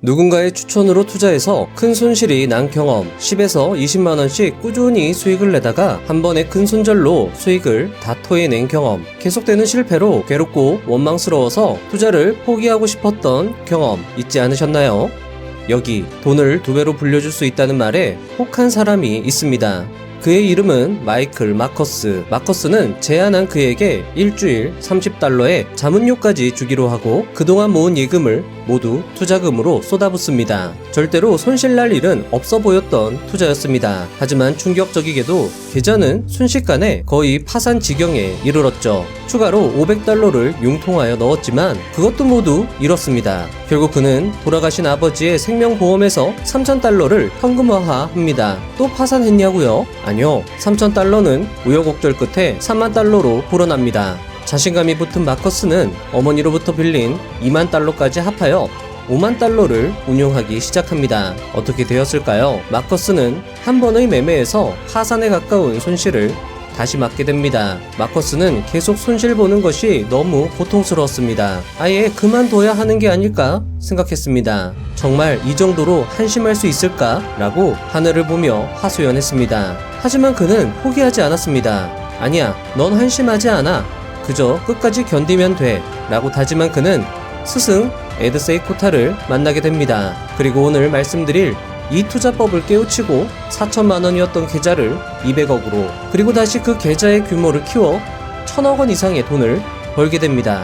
누군가의 추천으로 투자해서 큰 손실이 난 경험, 10에서 20만원씩 꾸준히 수익을 내다가 한 번에 큰 손절로 수익을 다 토해낸 경험, 계속되는 실패로 괴롭고 원망스러워서 투자를 포기하고 싶었던 경험 있지 않으셨나요? 여기 돈을 2배로 불려줄 수 있다는 말에 혹한 사람이 있습니다. 그의 이름은 마이클 마커스. 마커스는 제안한 그에게 일주일 30달러에 자문료까지 주기로 하고 그동안 모은 예금을 모두 투자금으로 쏟아붓습니다. 절대로 손실날 일은 없어 보였던 투자였습니다. 하지만 충격적이게도 계좌는 순식간에 거의 파산 지경에 이르렀죠. 추가로 500달러를 융통하여 넣었지만 그것도 모두 잃었습니다. 결국 그는 돌아가신 아버지의 생명보험에서 3000달러를 현금화합니다. 또 파산했냐고요? 아니요. 3000달러는 우여곡절 끝에 30,000달러로 불어납니다. 자신감이 붙은 마커스는 어머니로부터 빌린 20,000달러까지 합하여 50,000달러를 운용하기 시작합니다. 어떻게 되었을까요? 마커스는 한 번의 매매에서 파산에 가까운 손실을 다시 맞게 됩니다. 마커스는 계속 손실 보는 것이 너무 고통스러웠습니다. 아예 그만둬야 하는 게 아닐까 생각했습니다. 정말 이 정도로 한심할 수 있을까? 라고 하늘을 보며 하소연했습니다. 하지만 그는 포기하지 않았습니다. 아니야, 넌 한심하지 않아. 그저 끝까지 견디면 돼. 라고 다짐한 그는 스승 에드세이 코타를 만나게 됩니다. 그리고 오늘 말씀드릴 이 투자법을 깨우치고 4천만원이었던 계좌를 200억으로, 그리고 다시 그 계좌의 규모를 키워 1,000억 원 이상의 돈을 벌게 됩니다.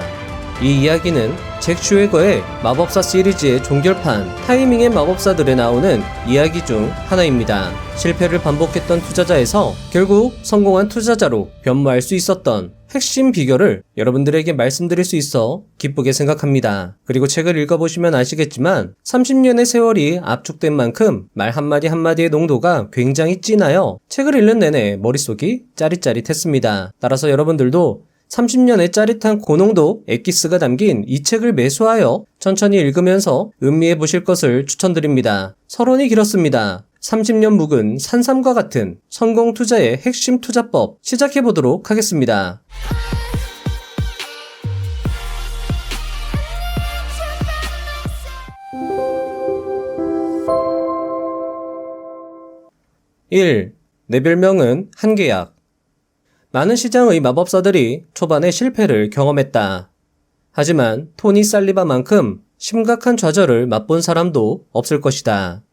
이 이야기는 잭 슈웨거의 마법사 시리즈의 종결판 타이밍의 마법사들에 나오는 이야기 중 하나입니다. 실패를 반복했던 투자자에서 결국 성공한 투자자로 변모할 수 있었던 핵심 비결을 여러분들에게 말씀드릴 수 있어 기쁘게 생각합니다. 그리고 책을 읽어보시면 아시겠지만 30년의 세월이 압축된 만큼 말 한마디 한마디의 농도가 굉장히 진하여 책을 읽는 내내 머릿속이 짜릿짜릿했습니다. 따라서 여러분들도 30년의 짜릿한 고농도 엑기스가 담긴 이 책을 매수하여 천천히 읽으면서 음미해 보실 것을 추천드립니다. 서론이 길었습니다. 30년 묵은 산삼과 같은 성공 투자의 핵심 투자법 시작해 보도록 하겠습니다. 1. 내 별명은 한계약. 많은 시장의 마법사들이 초반에 실패를 경험했다. 하지만 토니 살리바만큼 심각한 좌절을 맛본 사람도 없을 것이다.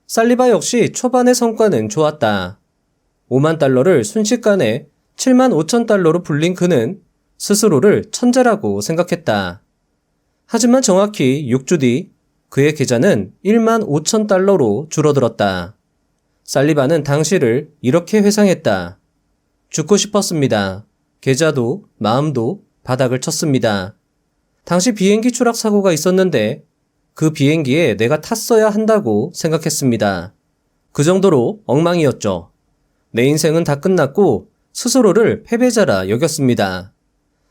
살리바 역시 초반의 성과는 좋았다. 50,000달러를 순식간에 75,000달러로 불린 그는 스스로를 천재라고 생각했다. 하지만 정확히 6주 뒤 그의 계좌는 15,000달러로 줄어들었다. 살리바는 당시를 이렇게 회상했다. 죽고 싶었습니다. 계좌도 마음도 바닥을 쳤습니다. 당시 비행기 추락 사고가 있었는데 그 비행기에 내가 탔어야 한다고 생각했습니다. 그 정도로 엉망이었죠. 내 인생은 다 끝났고 스스로를 패배자라 여겼습니다.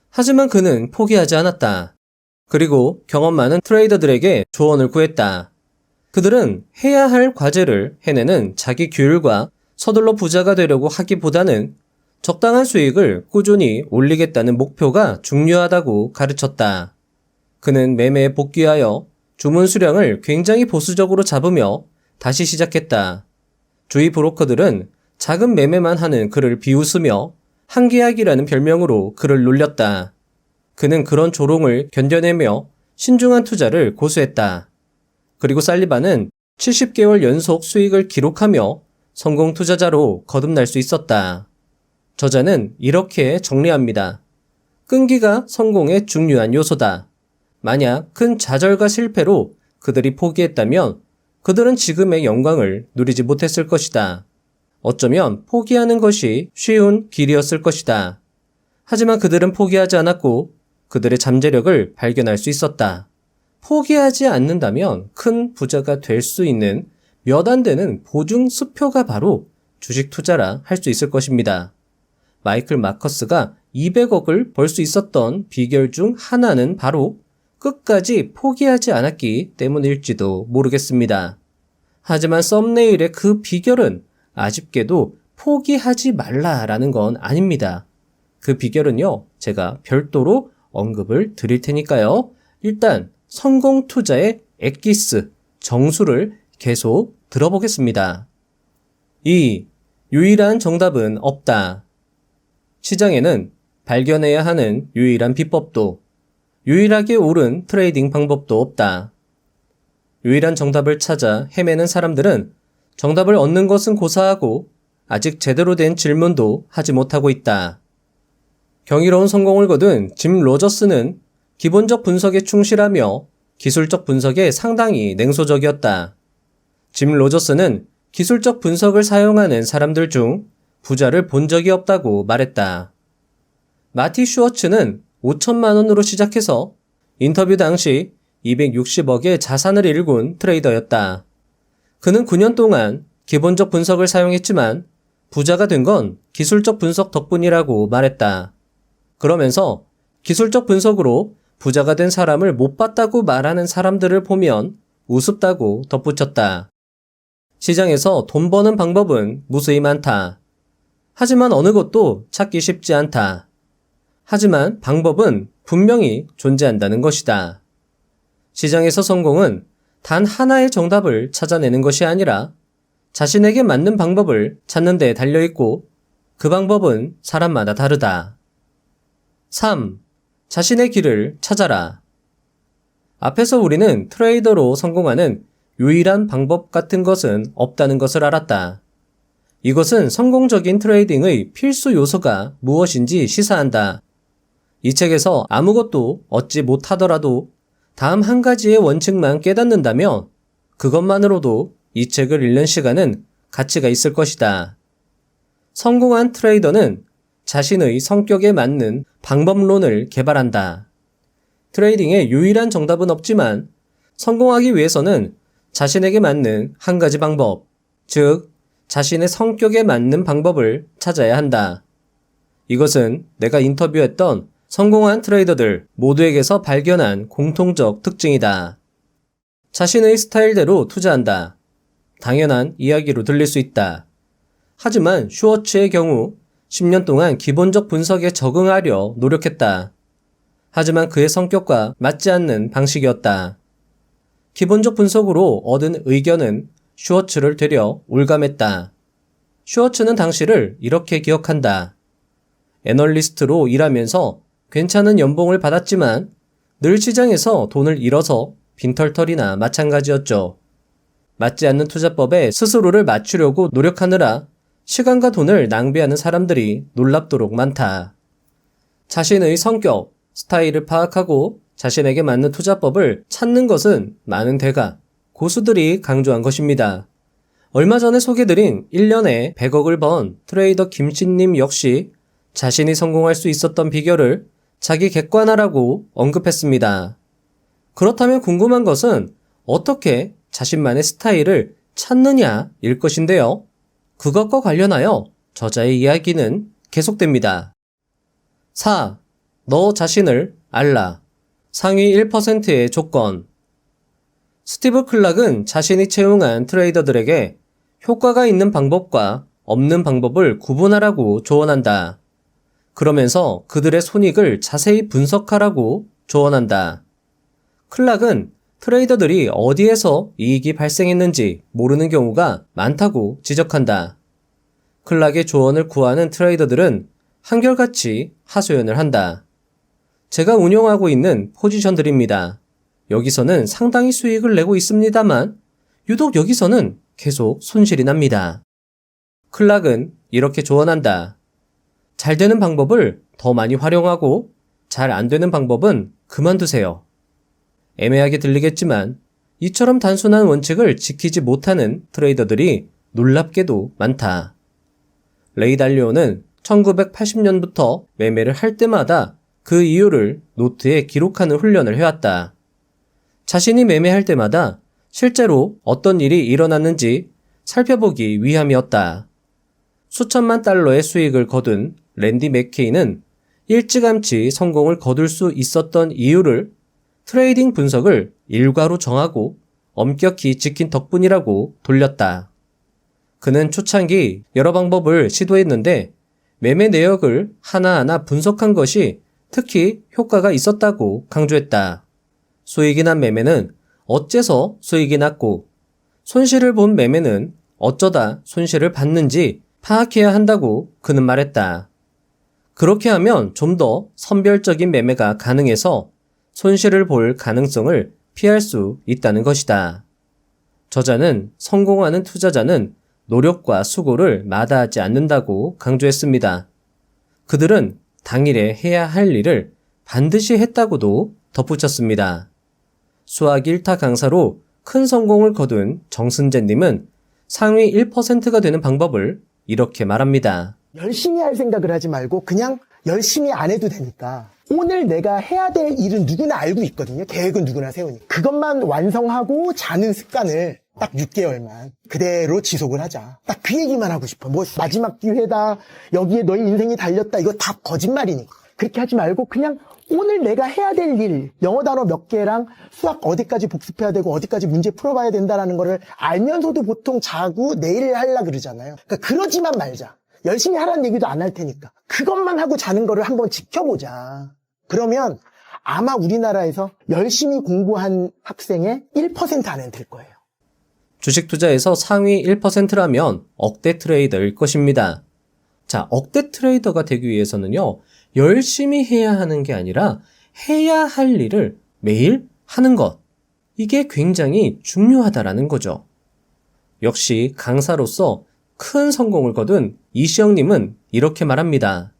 하지만 그는 포기하지 않았다. 그리고 경험 많은 트레이더들에게 조언을 구했다. 그들은 해야 할 과제를 해내는 자기 규율과 서둘러 부자가 되려고 하기보다는 적당한 수익을 꾸준히 올리겠다는 목표가 중요하다고 가르쳤다. 그는 매매에 복귀하여 주문 수량을 굉장히 보수적으로 잡으며 다시 시작했다. 주위 브로커들은 작은 매매만 하는 그를 비웃으며 한계약이라는 별명으로 그를 놀렸다. 그는 그런 조롱을 견뎌내며 신중한 투자를 고수했다. 그리고 살리바는 70개월 연속 수익을 기록하며 성공 투자자로 거듭날 수 있었다. 저자는 이렇게 정리합니다. 끈기가 성공의 중요한 요소다. 만약 큰 좌절과 실패로 그들이 포기했다면 그들은 지금의 영광을 누리지 못했을 것이다. 어쩌면 포기하는 것이 쉬운 길이었을 것이다. 하지만 그들은 포기하지 않았고 그들의 잠재력을 발견할 수 있었다. 포기하지 않는다면 큰 부자가 될 수 있는 몇 안 되는 보증 수표가 바로 주식 투자라 할 수 있을 것입니다. 마이클 마커스가 200억을 벌 수 있었던 비결 중 하나는 바로 끝까지 포기하지 않았기 때문일지도 모르겠습니다. 하지만 썸네일의 그 비결은 아쉽게도 포기하지 말라라는 건 아닙니다. 그 비결은요, 제가 별도로 언급을 드릴 테니까요. 일단 성공 투자의 엑기스, 정수를 계속 들어보겠습니다. 2. 유일한 정답은 없다. 시장에는 발견해야 하는 유일한 비법도, 유일하게 옳은 트레이딩 방법도 없다. 유일한 정답을 찾아 헤매는 사람들은 정답을 얻는 것은 고사하고 아직 제대로 된 질문도 하지 못하고 있다. 경이로운 성공을 거둔 짐 로저스는 기본적 분석에 충실하며 기술적 분석에 상당히 냉소적이었다. 짐 로저스는 기술적 분석을 사용하는 사람들 중 부자를 본 적이 없다고 말했다. 마티 슈워츠는 5천만 원으로 시작해서 인터뷰 당시 260억의 자산을 일군 트레이더였다. 그는 9년 동안 기본적 분석을 사용했지만 부자가 된 건 기술적 분석 덕분이라고 말했다. 그러면서 기술적 분석으로 부자가 된 사람을 못 봤다고 말하는 사람들을 보면 우습다고 덧붙였다. 시장에서 돈 버는 방법은 무수히 많다. 하지만 어느 것도 찾기 쉽지 않다. 하지만 방법은 분명히 존재한다는 것이다. 시장에서 성공은 단 하나의 정답을 찾아내는 것이 아니라 자신에게 맞는 방법을 찾는 데 달려있고 그 방법은 사람마다 다르다. 3. 자신의 길을 찾아라. 앞에서 우리는 트레이더로 성공하는 유일한 방법 같은 것은 없다는 것을 알았다. 이것은 성공적인 트레이딩의 필수 요소가 무엇인지 시사한다. 이 책에서 아무것도 얻지 못하더라도 다음 한 가지의 원칙만 깨닫는다면 그것만으로도 이 책을 읽는 시간은 가치가 있을 것이다. 성공한 트레이더는 자신의 성격에 맞는 방법론을 개발한다. 트레이딩의 유일한 정답은 없지만 성공하기 위해서는 자신에게 맞는 한 가지 방법, 즉 자신의 성격에 맞는 방법을 찾아야 한다. 이것은 내가 인터뷰했던 성공한 트레이더들 모두에게서 발견한 공통적 특징이다. 자신의 스타일대로 투자한다. 당연한 이야기로 들릴 수 있다. 하지만 슈워츠의 경우 10년 동안 기본적 분석에 적응하려 노력했다. 하지만 그의 성격과 맞지 않는 방식이었다. 기본적 분석으로 얻은 의견은 슈워츠를 되려 올감했다. 슈워츠는 당시를 이렇게 기억한다. 애널리스트로 일하면서 괜찮은 연봉을 받았지만 늘 시장에서 돈을 잃어서 빈털털이나 마찬가지였죠. 맞지 않는 투자법에 스스로를 맞추려고 노력하느라 시간과 돈을 낭비하는 사람들이 놀랍도록 많다. 자신의 성격, 스타일을 파악하고 자신에게 맞는 투자법을 찾는 것은 많은 대가, 고수들이 강조한 것입니다. 얼마 전에 소개드린 1년에 100억을 번 트레이더 김씨님 역시 자신이 성공할 수 있었던 비결을 자기 객관화라고 언급했습니다. 그렇다면 궁금한 것은 어떻게 자신만의 스타일을 찾느냐일 것인데요. 그것과 관련하여 저자의 이야기는 계속됩니다. 4. 너 자신을 알라. 상위 1%의 조건. 스티브 클락은 자신이 채용한 트레이더들에게 효과가 있는 방법과 없는 방법을 구분하라고 조언한다. 그러면서 그들의 손익을 자세히 분석하라고 조언한다. 클락은 트레이더들이 어디에서 이익이 발생했는지 모르는 경우가 많다고 지적한다. 클락의 조언을 구하는 트레이더들은 한결같이 하소연을 한다. 제가 운용하고 있는 포지션들입니다. 여기서는 상당히 수익을 내고 있습니다만 유독 여기서는 계속 손실이 납니다. 클락은 이렇게 조언한다. 잘 되는 방법을 더 많이 활용하고 잘 안 되는 방법은 그만두세요. 애매하게 들리겠지만 이처럼 단순한 원칙을 지키지 못하는 트레이더들이 놀랍게도 많다. 레이 달리오는 1980년부터 매매를 할 때마다 그 이유를 노트에 기록하는 훈련을 해왔다. 자신이 매매할 때마다 실제로 어떤 일이 일어났는지 살펴보기 위함이었다. 수천만 달러의 수익을 거둔 랜디 맥케이는 일찌감치 성공을 거둘 수 있었던 이유를 트레이딩 분석을 일과로 정하고 엄격히 지킨 덕분이라고 돌렸다. 그는 초창기 여러 방법을 시도했는데 매매 내역을 하나하나 분석한 것이 특히 효과가 있었다고 강조했다. 수익이 난 매매는 어째서 수익이 났고 손실을 본 매매는 어쩌다 손실을 봤는지 파악해야 한다고 그는 말했다. 그렇게 하면 좀 더 선별적인 매매가 가능해서 손실을 볼 가능성을 피할 수 있다는 것이다. 저자는 성공하는 투자자는 노력과 수고를 마다하지 않는다고 강조했습니다. 그들은 당일에 해야 할 일을 반드시 했다고도 덧붙였습니다. 수학 1타 강사로 큰 성공을 거둔 정승재님은 상위 1%가 되는 방법을 이렇게 말합니다. 열심히 할 생각을 하지 말고 그냥 열심히 안 해도 되니까 오늘 내가 해야 될 일은 누구나 알고 있거든요. 계획은 누구나 세우니. 그것만 완성하고 자는 습관을 딱 6개월만 그대로 지속을 하자. 딱 그 얘기만 하고 싶어. 뭐 마지막 기회다. 여기에 너의 인생이 달렸다. 이거 다 거짓말이니까. 그렇게 하지 말고 그냥 오늘 내가 해야 될 일, 영어 단어 몇 개랑 수학 어디까지 복습해야 되고 어디까지 문제 풀어봐야 된다라는 거를 알면서도 보통 자고 내일 하려고 그러잖아요. 그러니까 그러지만 말자. 열심히 하라는 얘기도 안 할 테니까. 그것만 하고 자는 거를 한번 지켜보자. 그러면 아마 우리나라에서 열심히 공부한 학생의 1% 안에 들 거예요. 주식 투자에서 상위 1%라면 억대 트레이더일 것입니다. 자, 억대 트레이더가 되기 위해서는요, 열심히 해야 하는 게 아니라 해야 할 일을 매일 하는 것. 이게 굉장히 중요하다라는 거죠. 역시 강사로서 큰 성공을 거둔 이시영님은 이렇게 말합니다.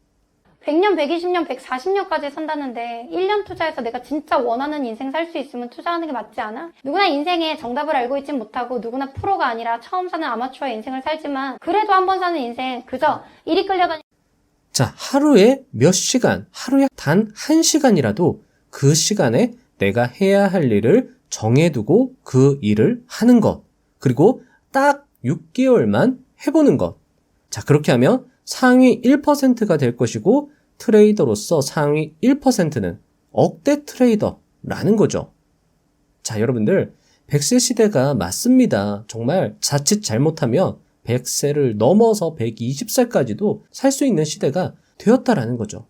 100년, 120년, 140년까지 산다는데 1년 투자해서 내가 진짜 원하는 인생 살 수 있으면 투자하는 게 맞지 않아? 누구나 인생에 정답을 알고 있진 못하고 누구나 프로가 아니라 처음 사는 아마추어의 인생을 살지만 그래도 한 번 사는 인생 그저 일이 끌려다니. 자, 하루에 몇 시간, 하루에 단 1시간이라도 그 시간에 내가 해야 할 일을 정해두고 그 일을 하는 것. 그리고 딱 6개월만 해보는 것. 자, 그렇게 하면 상위 1%가 될 것이고 트레이더로서 상위 1%는 억대 트레이더라는 거죠. 자, 여러분들 100세 시대가 맞습니다. 정말 자칫 잘못하면 100세를 넘어서 120살까지도 살 수 있는 시대가 되었다라는 거죠.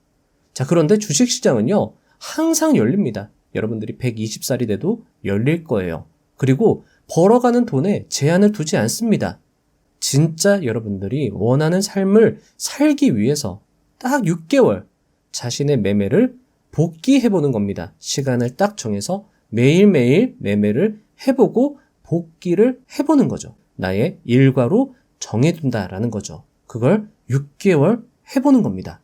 자, 그런데 주식시장은요, 항상 열립니다. 여러분들이 120살이 돼도 열릴 거예요. 그리고 벌어가는 돈에 제한을 두지 않습니다. 진짜 여러분들이 원하는 삶을 살기 위해서 딱 6개월 자신의 매매를 복귀해보는 겁니다. 시간을 딱 정해서 매일매일 매매를 해보고 복귀를 해보는 거죠. 나의 일과로 정해둔다라는 거죠. 그걸 6개월 해보는 겁니다.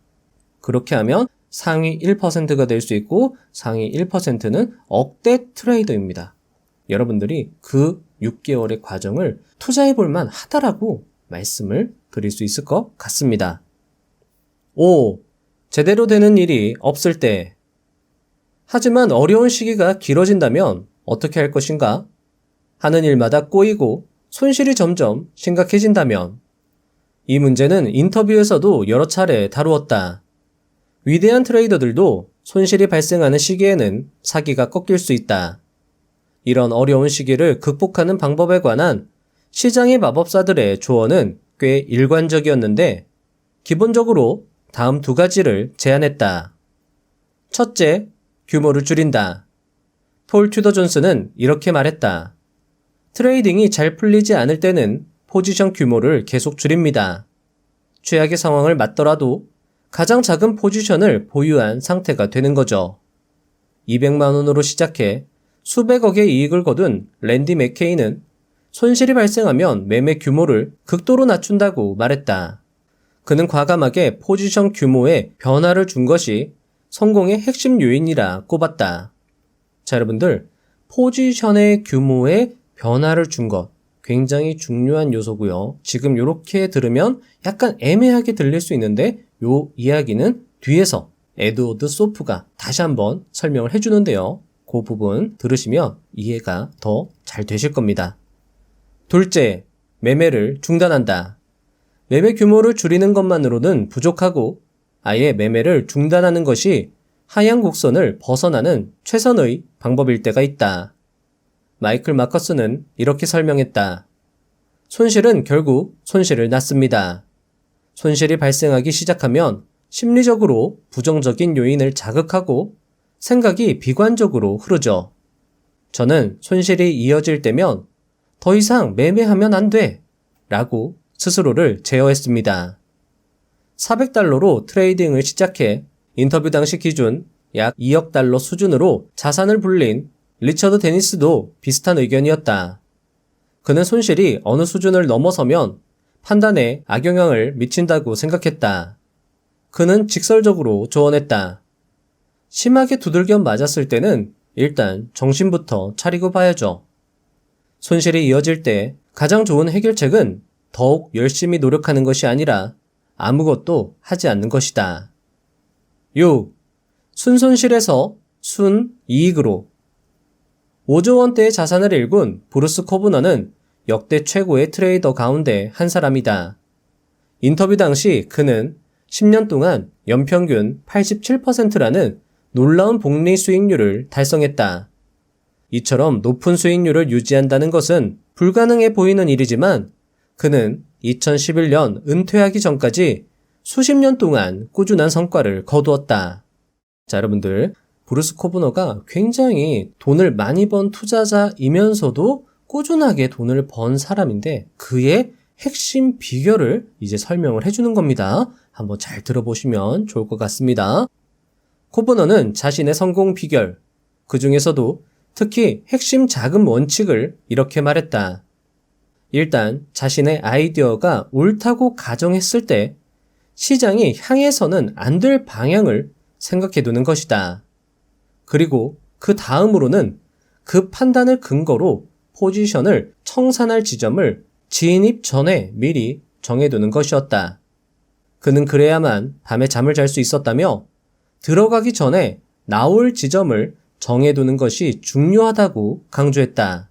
그렇게 하면 상위 1%가 될 수 있고 상위 1%는 억대 트레이더입니다. 여러분들이 그 6개월의 과정을 투자해볼만 하다라고 말씀을 드릴 수 있을 것 같습니다. 5. 제대로 되는 일이 없을 때. 하지만 어려운 시기가 길어진다면 어떻게 할 것인가? 하는 일마다 꼬이고 손실이 점점 심각해진다면. 이 문제는 인터뷰에서도 여러 차례 다루었다. 위대한 트레이더들도 손실이 발생하는 시기에는 사기가 꺾일 수 있다. 이런 어려운 시기를 극복하는 방법에 관한 시장의 마법사들의 조언은 꽤 일관적이었는데 기본적으로 다음 두 가지를 제안했다. 첫째, 규모를 줄인다. 폴 튜더 존스는 이렇게 말했다. 트레이딩이 잘 풀리지 않을 때는 포지션 규모를 계속 줄입니다. 최악의 상황을 맞더라도 가장 작은 포지션을 보유한 상태가 되는 거죠. 200만 원으로 시작해 수백억의 이익을 거둔 랜디 맥케이는 손실이 발생하면 매매 규모를 극도로 낮춘다고 말했다. 그는 과감하게 포지션 규모에 변화를 준 것이 성공의 핵심 요인이라 꼽았다. 자, 여러분들, 포지션의 규모에 변화를 준 것 굉장히 중요한 요소고요. 지금 이렇게 들으면 약간 애매하게 들릴 수 있는데 요 이야기는 뒤에서 에드워드 소프가 다시 한번 설명을 해주는데요. 그 부분 들으시면 이해가 더 잘 되실 겁니다. 둘째, 매매를 중단한다. 매매 규모를 줄이는 것만으로는 부족하고 아예 매매를 중단하는 것이 하향 곡선을 벗어나는 최선의 방법일 때가 있다. 마이클 마커스는 이렇게 설명했다. 손실은 결국 손실을 낳습니다. 손실이 발생하기 시작하면 심리적으로 부정적인 요인을 자극하고 생각이 비관적으로 흐르죠. 저는 손실이 이어질 때면 더 이상 매매하면 안 돼! 라고 스스로를 제어했습니다. 400달러로 트레이딩을 시작해 인터뷰 당시 기준 약 2억 달러 수준으로 자산을 불린 리처드 데니스도 비슷한 의견이었다. 그는 손실이 어느 수준을 넘어서면 판단에 악영향을 미친다고 생각했다. 그는 직설적으로 조언했다. 심하게 두들겨 맞았을 때는 일단 정신부터 차리고 봐야죠. 손실이 이어질 때 가장 좋은 해결책은 더욱 열심히 노력하는 것이 아니라 아무것도 하지 않는 것이다. 6. 순손실에서 순이익으로. 5조 원대의 자산을 일군 브루스 코브너는 역대 최고의 트레이더 가운데 한 사람이다. 인터뷰 당시 그는 10년 동안 연평균 87%라는 놀라운 복리 수익률을 달성했다. 이처럼 높은 수익률을 유지한다는 것은 불가능해 보이는 일이지만 그는 2011년 은퇴하기 전까지 수십 년 동안 꾸준한 성과를 거두었다. 자, 여러분들, 브루스 코브너가 굉장히 돈을 많이 번 투자자이면서도 꾸준하게 돈을 번 사람인데 그의 핵심 비결을 이제 설명을 해주는 겁니다. 한번 잘 들어보시면 좋을 것 같습니다. 코브너는 자신의 성공 비결, 그 중에서도 특히 핵심 자금 원칙을 이렇게 말했다. 일단 자신의 아이디어가 옳다고 가정했을 때 시장이 향해서는 안 될 방향을 생각해 두는 것이다. 그리고 그 다음으로는 그 판단을 근거로 포지션을 청산할 지점을 진입 전에 미리 정해두는 것이었다. 그는 그래야만 밤에 잠을 잘 수 있었다며 들어가기 전에 나올 지점을 정해두는 것이 중요하다고 강조했다.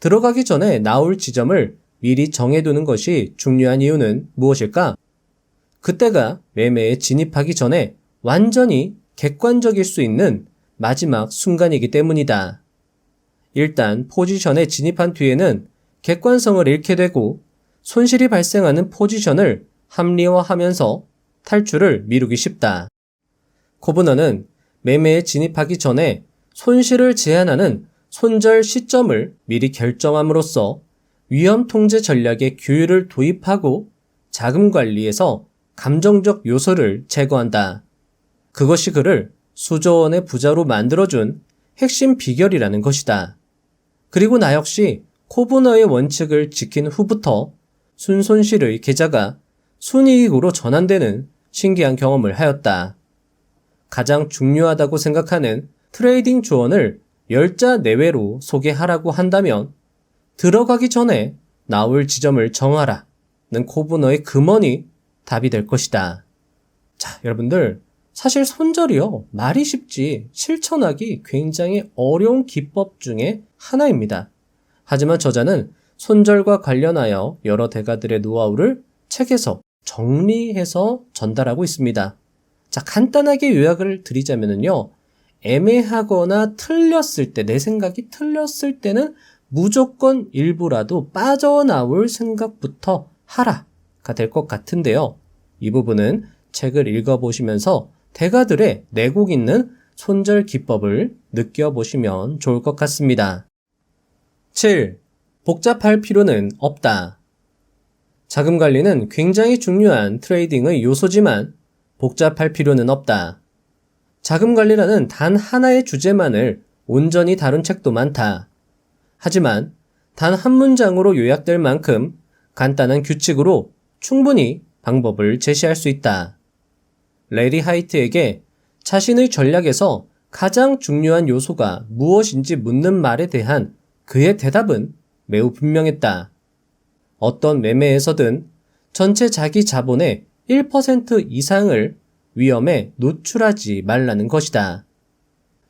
들어가기 전에 나올 지점을 미리 정해두는 것이 중요한 이유는 무엇일까? 그때가 매매에 진입하기 전에 완전히 객관적일 수 있는 마지막 순간이기 때문이다. 일단 포지션에 진입한 뒤에는 객관성을 잃게 되고 손실이 발생하는 포지션을 합리화하면서 탈출을 미루기 쉽다. 코브너는 매매에 진입하기 전에 손실을 제한하는 손절 시점을 미리 결정함으로써 위험 통제 전략의 규율을 도입하고 자금 관리에서 감정적 요소를 제거한다. 그것이 그를 수조 원의 부자로 만들어준 핵심 비결이라는 것이다. 그리고 나 역시 코브너의 원칙을 지킨 후부터 순손실의 계좌가 순이익으로 전환되는 신기한 경험을 하였다. 가장 중요하다고 생각하는 트레이딩 조언을 10자 내외로 소개하라고 한다면 들어가기 전에 나올 지점을 정하라 는 코브너의 금언이 답이 될 것이다. 자, 여러분들, 사실 손절이요, 말이 쉽지 실천하기 굉장히 어려운 기법 중에 하나입니다. 하지만 저자는 손절과 관련하여 여러 대가들의 노하우를 책에서 정리해서 전달하고 있습니다. 자, 간단하게 요약을 드리자면요, 애매하거나 틀렸을 때, 내 생각이 틀렸을 때는 무조건 일부라도 빠져나올 생각부터 하라가 될 것 같은데요. 이 부분은 책을 읽어보시면서 대가들의 내곡 있는 손절 기법을 느껴보시면 좋을 것 같습니다. 7. 복잡할 필요는 없다. 자금 관리는 굉장히 중요한 트레이딩의 요소지만 복잡할 필요는 없다. 자금 관리라는 단 하나의 주제만을 온전히 다룬 책도 많다. 하지만 단 한 문장으로 요약될 만큼 간단한 규칙으로 충분히 방법을 제시할 수 있다. 레리 하이트에게 자신의 전략에서 가장 중요한 요소가 무엇인지 묻는 말에 대한 그의 대답은 매우 분명했다. 어떤 매매에서든 전체 자기 자본의 1% 이상을 위험에 노출하지 말라는 것이다.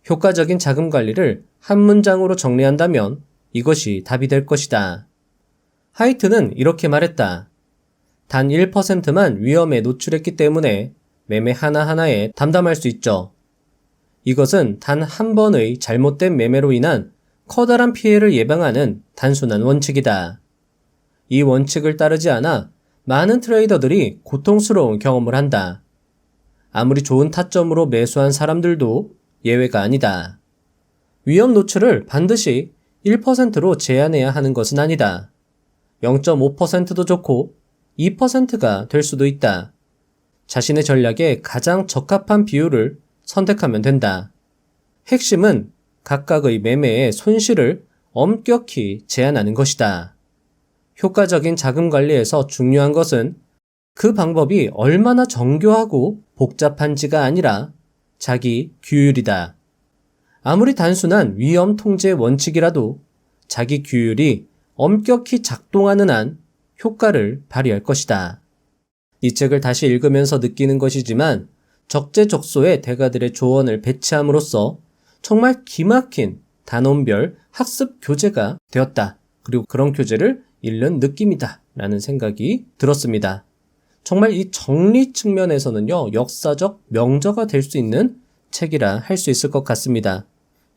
효과적인 자금 관리를 한 문장으로 정리한다면 이것이 답이 될 것이다. 하이트는 이렇게 말했다. 단 1%만 위험에 노출했기 때문에 매매 하나하나에 담담할 수 있죠. 이것은 단 한 번의 잘못된 매매로 인한 커다란 피해를 예방하는 단순한 원칙이다. 이 원칙을 따르지 않아 많은 트레이더들이 고통스러운 경험을 한다. 아무리 좋은 타점으로 매수한 사람들도 예외가 아니다. 위험 노출을 반드시 1%로 제한해야 하는 것은 아니다. 0.5%도 좋고 2%가 될 수도 있다. 자신의 전략에 가장 적합한 비율을 선택하면 된다. 핵심은 각각의 매매의 손실을 엄격히 제한하는 것이다. 효과적인 자금 관리에서 중요한 것은 그 방법이 얼마나 정교하고 복잡한지가 아니라 자기 규율이다. 아무리 단순한 위험 통제 원칙이라도 자기 규율이 엄격히 작동하는 한 효과를 발휘할 것이다. 이 책을 다시 읽으면서 느끼는 것이지만 적재적소에 대가들의 조언을 배치함으로써 정말 기막힌 단원별 학습 교재가 되었다. 그리고 그런 교재를 읽는 느낌이다. 라는 생각이 들었습니다. 정말 이 정리 측면에서는요, 역사적 명저가 될 수 있는 책이라 할 수 있을 것 같습니다.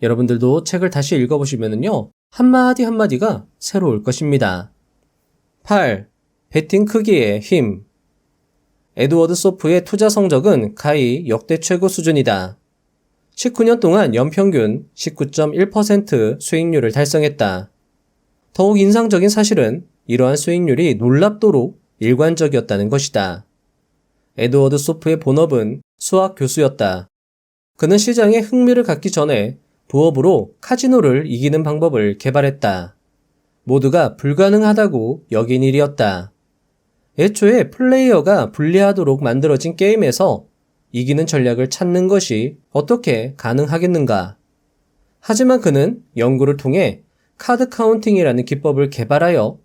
여러분들도 책을 다시 읽어보시면은요, 한마디 한마디가 새로울 것입니다. 8. 베팅 크기의 힘. 에드워드 소프의 투자 성적은 가히 역대 최고 수준이다. 19년 동안 연평균 19.1% 수익률을 달성했다. 더욱 인상적인 사실은 이러한 수익률이 놀랍도록 일관적이었다는 것이다. 에드워드 소프의 본업은 수학 교수였다. 그는 시장에 흥미를 갖기 전에 부업으로 카지노를 이기는 방법을 개발했다. 모두가 불가능하다고 여긴 일이었다. 애초에 플레이어가 불리하도록 만들어진 게임에서 이기는 전략을 찾는 것이 어떻게 가능하겠는가? 하지만 그는 연구를 통해 카드 카운팅이라는 기법을 개발하여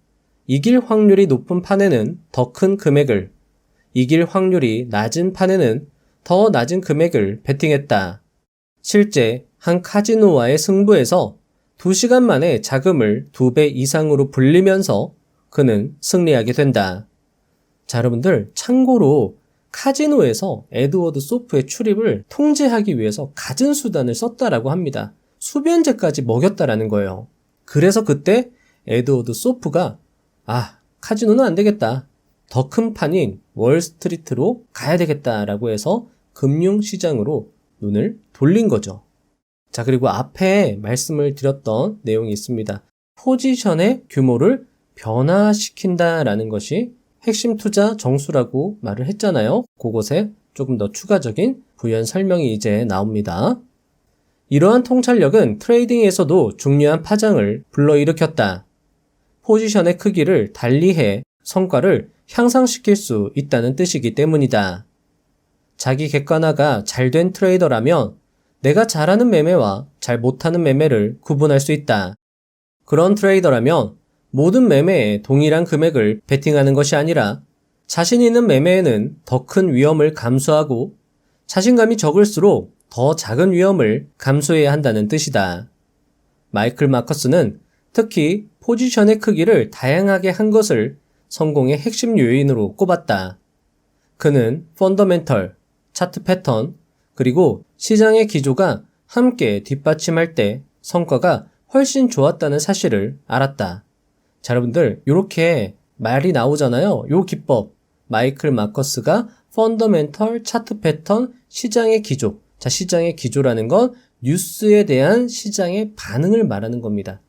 이길 확률이 높은 판에는 더 큰 금액을, 이길 확률이 낮은 판에는 더 낮은 금액을 베팅했다. 실제 한 카지노와의 승부에서 2시간 만에 자금을 2배 이상으로 불리면서 그는 승리하게 된다. 자, 여러분들 참고로 카지노에서 에드워드 소프의 출입을 통제하기 위해서 갖은 수단을 썼다라고 합니다. 수변제까지 먹였다라는 거예요. 그래서 그때 에드워드 소프가 카지노는 안 되겠다. 더 큰 판인 월스트리트로 가야 되겠다라고 해서 금융시장으로 눈을 돌린 거죠. 자, 그리고 앞에 말씀을 드렸던 내용이 있습니다. 포지션의 규모를 변화시킨다라는 것이 핵심 투자 정수라고 말을 했잖아요. 그곳에 조금 더 추가적인 부연 설명이 이제 나옵니다. 이러한 통찰력은 트레이딩에서도 중요한 파장을 불러일으켰다. 포지션의 크기를 달리해 성과를 향상시킬 수 있다는 뜻이기 때문이다. 자기 객관화가 잘된 트레이더라면 내가 잘하는 매매와 잘 못하는 매매를 구분할 수 있다. 그런 트레이더라면 모든 매매에 동일한 금액을 베팅하는 것이 아니라 자신 있는 매매에는 더 큰 위험을 감수하고 자신감이 적을수록 더 작은 위험을 감수해야 한다는 뜻이다. 마이클 마커스는 특히 포지션의 크기를 다양하게 한 것을 성공의 핵심 요인으로 꼽았다. 그는 펀더멘털, 차트 패턴, 그리고 시장의 기조가 함께 뒷받침할 때 성과가 훨씬 좋았다는 사실을 알았다. 자, 여러분들 이렇게 말이 나오잖아요. 요 기법, 마이클 마커스가 펀더멘털, 차트 패턴, 시장의 기조. 자, 시장의 기조라는 건 뉴스에 대한 시장의 반응을 말하는 겁니다.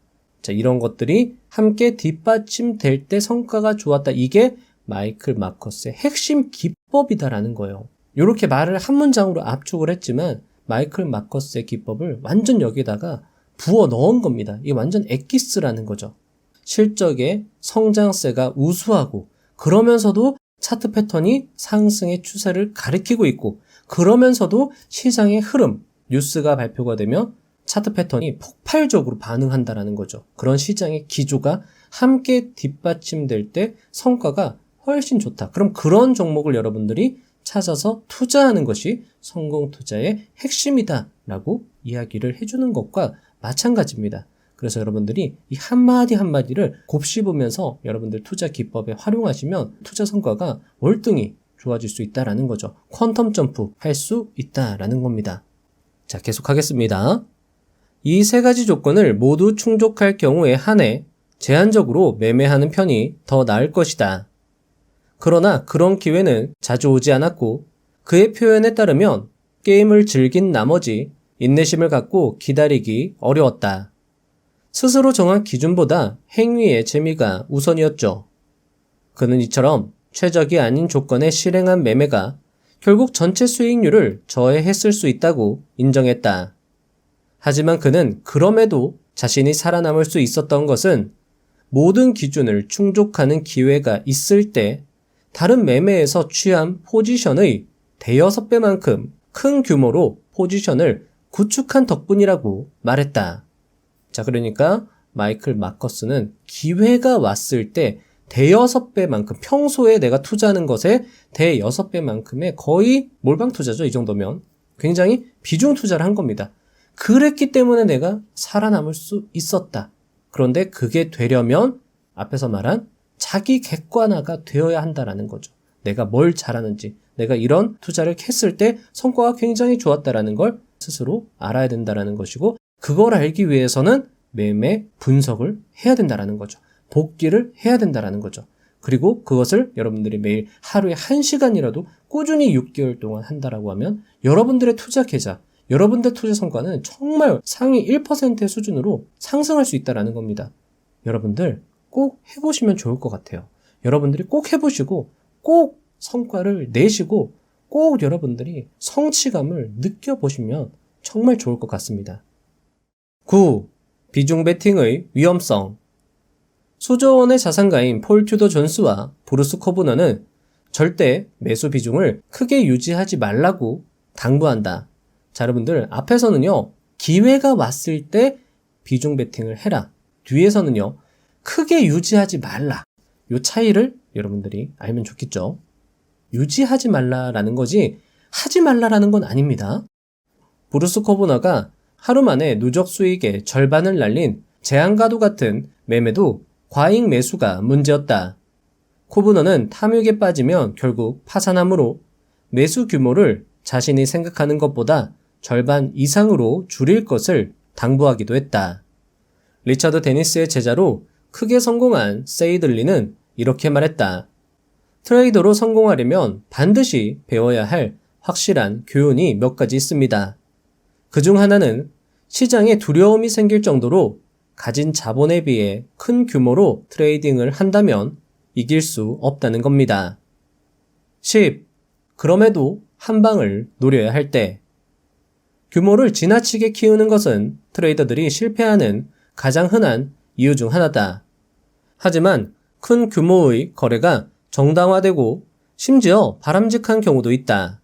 자, 이런 것들이 함께 뒷받침될 때 성과가 좋았다. 이게 마이클 마커스의 핵심 기법이다라는 거예요. 이렇게 말을 한 문장으로 압축을 했지만 마이클 마커스의 기법을 완전 여기다가 부어 넣은 겁니다. 이게 완전 엑기스라는 거죠. 실적의 성장세가 우수하고 그러면서도 차트 패턴이 상승의 추세를 가리키고 있고 그러면서도 시장의 흐름, 뉴스가 발표가 되면 차트 패턴이 폭발적으로 반응한다라는 거죠. 그런 시장의 기조가 함께 뒷받침될 때 성과가 훨씬 좋다. 그럼 그런 종목을 여러분들이 찾아서 투자하는 것이 성공 투자의 핵심이다라고 이야기를 해주는 것과 마찬가지입니다. 그래서 여러분들이 이 한마디 한마디를 곱씹으면서 여러분들 투자 기법에 활용하시면 투자 성과가 월등히 좋아질 수 있다라는 거죠. 퀀텀 점프 할 수 있다라는 겁니다. 자, 계속하겠습니다. 이 세 가지 조건을 모두 충족할 경우에 한해 제한적으로 매매하는 편이 더 나을 것이다. 그러나 그런 기회는 자주 오지 않았고 그의 표현에 따르면 게임을 즐긴 나머지 인내심을 갖고 기다리기 어려웠다. 스스로 정한 기준보다 행위의 재미가 우선이었죠. 그는 이처럼 최적이 아닌 조건에 실행한 매매가 결국 전체 수익률을 저해했을 수 있다고 인정했다. 하지만 그는 그럼에도 자신이 살아남을 수 있었던 것은 모든 기준을 충족하는 기회가 있을 때 다른 매매에서 취한 포지션의 대여섯 배만큼 큰 규모로 포지션을 구축한 덕분이라고 말했다. 자, 그러니까 마이클 마커스는 기회가 왔을 때 대여섯 배만큼, 평소에 내가 투자하는 것에 대여섯 배만큼의 거의 몰빵 투자죠. 이 정도면 굉장히 비중 투자를 한 겁니다. 그랬기 때문에 내가 살아남을 수 있었다. 그런데 그게 되려면 앞에서 말한 자기 객관화가 되어야 한다라는 거죠. 내가 뭘 잘하는지, 내가 이런 투자를 했을 때 성과가 굉장히 좋았다라는 걸 스스로 알아야 된다라는 것이고, 그걸 알기 위해서는 매매 분석을 해야 된다라는 거죠. 복기를 해야 된다라는 거죠. 그리고 그것을 여러분들이 매일 하루에 1시간이라도 꾸준히 6개월 동안 한다라고 하면 여러분들의 투자 계좌, 여러분들의 투자 성과는 정말 상위 1%의 수준으로 상승할 수 있다라는 겁니다. 여러분들 꼭 해보시면 좋을 것 같아요. 여러분들이 꼭 해보시고 꼭 성과를 내시고 꼭 여러분들이 성취감을 느껴보시면 정말 좋을 것 같습니다. 9. 비중 베팅의 위험성. 수조 원의 자산가인 폴 튜더 존스와 브루스 코브너는 절대 매수 비중을 크게 유지하지 말라고 당부한다. 자, 여러분들 앞에서는요, 기회가 왔을 때 비중 베팅을 해라. 뒤에서는요, 크게 유지하지 말라. 이 차이를 여러분들이 알면 좋겠죠. 유지하지 말라라는 거지 하지 말라라는 건 아닙니다. 브루스 코브너가 하루 만에 누적 수익의 절반을 날린 제한가도 같은 매매도 과잉 매수가 문제였다. 코브너는 탐욕에 빠지면 결국 파산하므로 매수 규모를 자신이 생각하는 것보다 절반 이상으로 줄일 것을 당부하기도 했다. 리처드 데니스의 제자로 크게 성공한 세이들리는 이렇게 말했다. 트레이더로 성공하려면 반드시 배워야 할 확실한 교훈이 몇 가지 있습니다. 그중 하나는 시장에 두려움이 생길 정도로 가진 자본에 비해 큰 규모로 트레이딩을 한다면 이길 수 없다는 겁니다. 10. 그럼에도 한 방을 노려야 할 때. 규모를 지나치게 키우는 것은 트레이더들이 실패하는 가장 흔한 이유 중 하나다. 하지만 큰 규모의 거래가 정당화되고 심지어 바람직한 경우도 있다.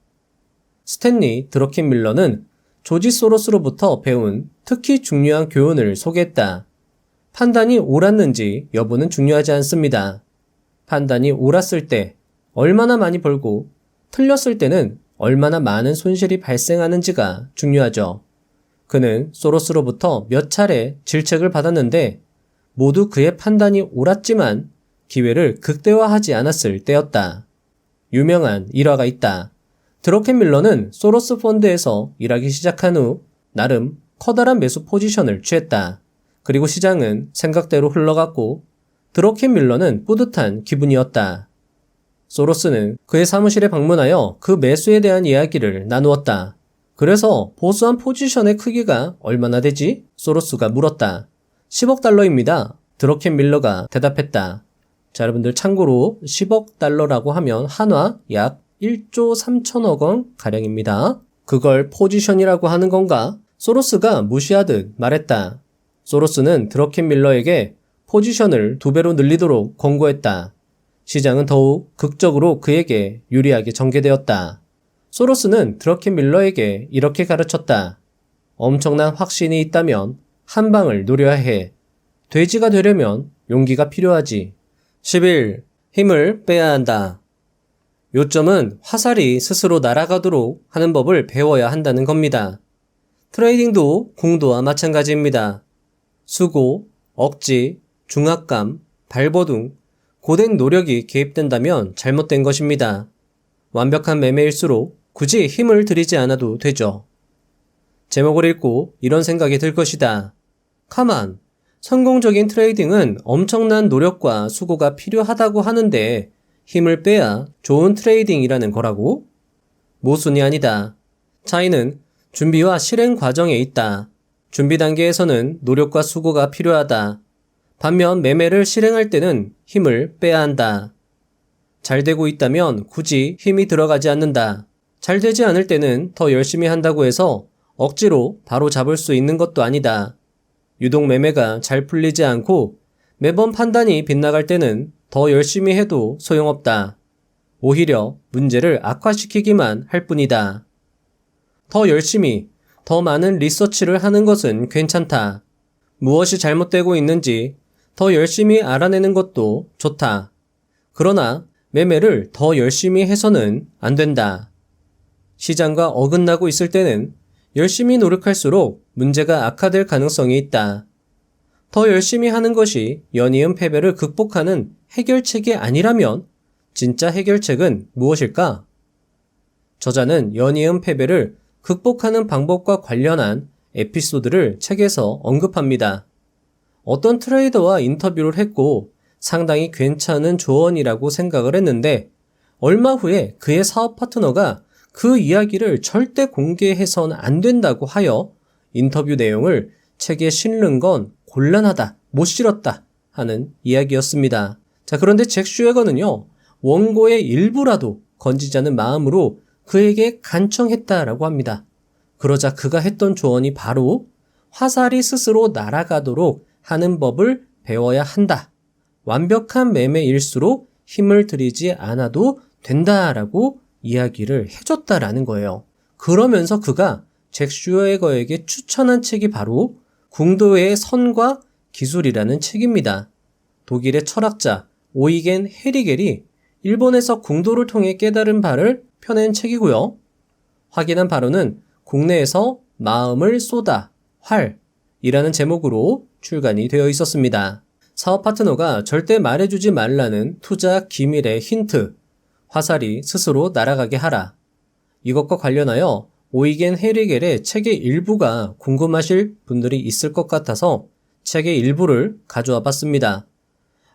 스탠리 드러킨 밀러는 조지 소로스로부터 배운 특히 중요한 교훈을 소개했다. 판단이 옳았는지 여부는 중요하지 않습니다. 판단이 옳았을 때 얼마나 많이 벌고 틀렸을 때는 얼마나 많은 손실이 발생하는지가 중요하죠. 그는 소로스로부터 몇 차례 질책을 받았는데 모두 그의 판단이 옳았지만 기회를 극대화하지 않았을 때였다. 유명한 일화가 있다. 드러켄 밀러는 소로스 펀드에서 일하기 시작한 후 나름 커다란 매수 포지션을 취했다. 그리고 시장은 생각대로 흘러갔고 드러켄 밀러는 뿌듯한 기분이었다. 소로스는 그의 사무실에 방문하여 그 매수에 대한 이야기를 나누었다. 그래서 보수한 포지션의 크기가 얼마나 되지? 소로스가 물었다. 10억 달러입니다. 드러켄 밀러가 대답했다. 자, 여러분들 참고로 10억 달러라고 하면 한화 약 1조 3천억 원 가량입니다. 그걸 포지션이라고 하는 건가? 소로스가 무시하듯 말했다. 소로스는 드러켄 밀러에게 포지션을 2배로 늘리도록 권고했다. 시장은 더욱 극적으로 그에게 유리하게 전개되었다. 소로스는 드러켄 밀러에게 이렇게 가르쳤다. 엄청난 확신이 있다면 한 방을 노려야 해. 돼지가 되려면 용기가 필요하지. 11. 힘을 빼야 한다. 요점은 화살이 스스로 날아가도록 하는 법을 배워야 한다는 겁니다. 트레이딩도 공도와 마찬가지입니다. 수고, 억지, 중압감, 발버둥, 고된 노력이 개입된다면 잘못된 것입니다. 완벽한 매매일수록 굳이 힘을 들이지 않아도 되죠. 제목을 읽고 이런 생각이 들 것이다. 가만, 성공적인 트레이딩은 엄청난 노력과 수고가 필요하다고 하는데 힘을 빼야 좋은 트레이딩이라는 거라고? 모순이 아니다. 차이는 준비와 실행 과정에 있다. 준비 단계에서는 노력과 수고가 필요하다. 반면 매매를 실행할 때는 힘을 빼야 한다. 잘 되고 있다면 굳이 힘이 들어가지 않는다. 잘 되지 않을 때는 더 열심히 한다고 해서 억지로 바로 잡을 수 있는 것도 아니다. 유독 매매가 잘 풀리지 않고 매번 판단이 빗나갈 때는 더 열심히 해도 소용없다. 오히려 문제를 악화시키기만 할 뿐이다. 더 열심히, 더 많은 리서치를 하는 것은 괜찮다. 무엇이 잘못되고 있는지 더 열심히 알아내는 것도 좋다. 그러나 매매를 더 열심히 해서는 안 된다. 시장과 어긋나고 있을 때는 열심히 노력할수록 문제가 악화될 가능성이 있다. 더 열심히 하는 것이 연이은 패배를 극복하는 해결책이 아니라면 진짜 해결책은 무엇일까? 저자는 연이은 패배를 극복하는 방법과 관련한 에피소드를 책에서 언급합니다. 어떤 트레이더와 인터뷰를 했고 상당히 괜찮은 조언이라고 생각을 했는데 얼마 후에 그의 사업 파트너가 그 이야기를 절대 공개해선 안 된다고 하여 인터뷰 내용을 책에 실는 건 곤란하다, 못 실었다 하는 이야기였습니다. 자, 그런데 잭 슈에거는요, 원고의 일부라도 건지자는 마음으로 그에게 간청했다라고 합니다. 그러자 그가 했던 조언이 바로 화살이 스스로 날아가도록 하는 법을 배워야 한다. 완벽한 매매일수록 힘을 들이지 않아도 된다라고 이야기를 해줬다라는 거예요. 그러면서 그가 잭 슈에거에게 추천한 책이 바로 궁도의 선과 기술이라는 책입니다. 독일의 철학자 오이겐 헤리겔이 일본에서 궁도를 통해 깨달은 바를 펴낸 책이고요. 확인한 바로는 국내에서 마음을 쏟아 활이라는 제목으로 출간이 되어 있었습니다. 사업 파트너가 절대 말해주지 말라는 투자 기밀의 힌트, 화살이 스스로 날아가게 하라. 이것과 관련하여 오이겐 헤리겔의 책의 일부가 궁금하실 분들이 있을 것 같아서 책의 일부를 가져와 봤습니다.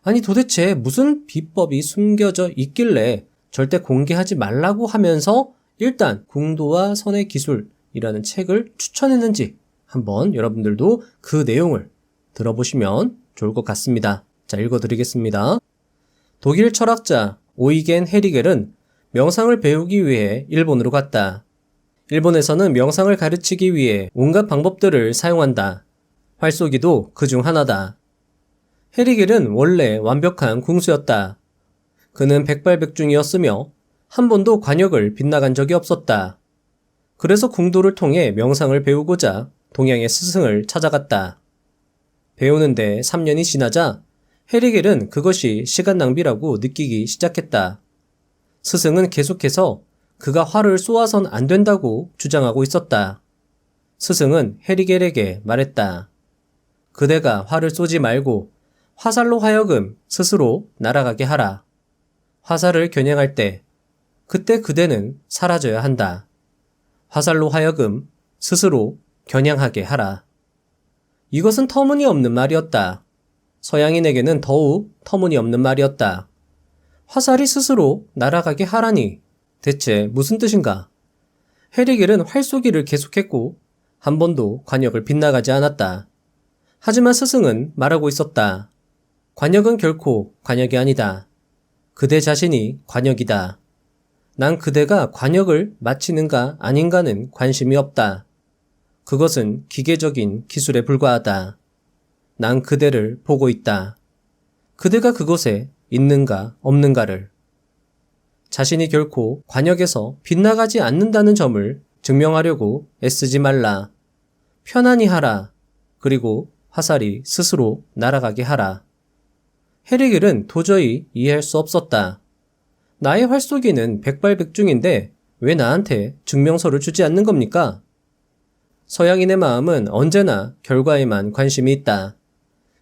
아니 도대체 무슨 비법이 숨겨져 있길래 절대 공개하지 말라고 하면서 일단 궁도와 선의 기술이라는 책을 추천했는지 한번 여러분들도 그 내용을 들어보시면 좋을 것 같습니다. 자, 읽어드리겠습니다. 독일 철학자 오이겐 헤리겔은 명상을 배우기 위해 일본으로 갔다. 일본에서는 명상을 가르치기 위해 온갖 방법들을 사용한다. 활쏘기도 그 중 하나다. 헤리겔은 원래 완벽한 궁수였다. 그는 백발백중이었으며 한 번도 관역을 빗나간 적이 없었다. 그래서 궁도를 통해 명상을 배우고자 동양의 스승을 찾아갔다. 배우는데 3년이 지나자 헤리겔은 그것이 시간 낭비라고 느끼기 시작했다. 스승은 계속해서 그가 활을 쏘아선 안 된다고 주장하고 있었다. 스승은 헤리겔에게 말했다. 그대가 활을 쏘지 말고 화살로 하여금 스스로 날아가게 하라. 화살을 겨냥할 때 그때 그대는 사라져야 한다. 화살로 하여금 스스로 겨냥하게 하라. 이것은 터무니없는 말이었다. 서양인에게는 더욱 터무니없는 말이었다. 화살이 스스로 날아가게 하라니 대체 무슨 뜻인가? 헤리겔은 활쏘기를 계속했고 한 번도 관역을 빗나가지 않았다. 하지만 스승은 말하고 있었다. 관역은 결코 관역이 아니다. 그대 자신이 관역이다. 난 그대가 관역을 마치는가 아닌가는 관심이 없다. 그것은 기계적인 기술에 불과하다. 난 그대를 보고 있다. 그대가 그곳에 있는가 없는가를. 자신이 결코 관역에서 빗나가지 않는다는 점을 증명하려고 애쓰지 말라. 편안히 하라. 그리고 화살이 스스로 날아가게 하라. 헤리겔은 도저히 이해할 수 없었다. 나의 활쏘기는 백발백중인데 왜 나한테 증명서를 주지 않는 겁니까? 서양인의 마음은 언제나 결과에만 관심이 있다.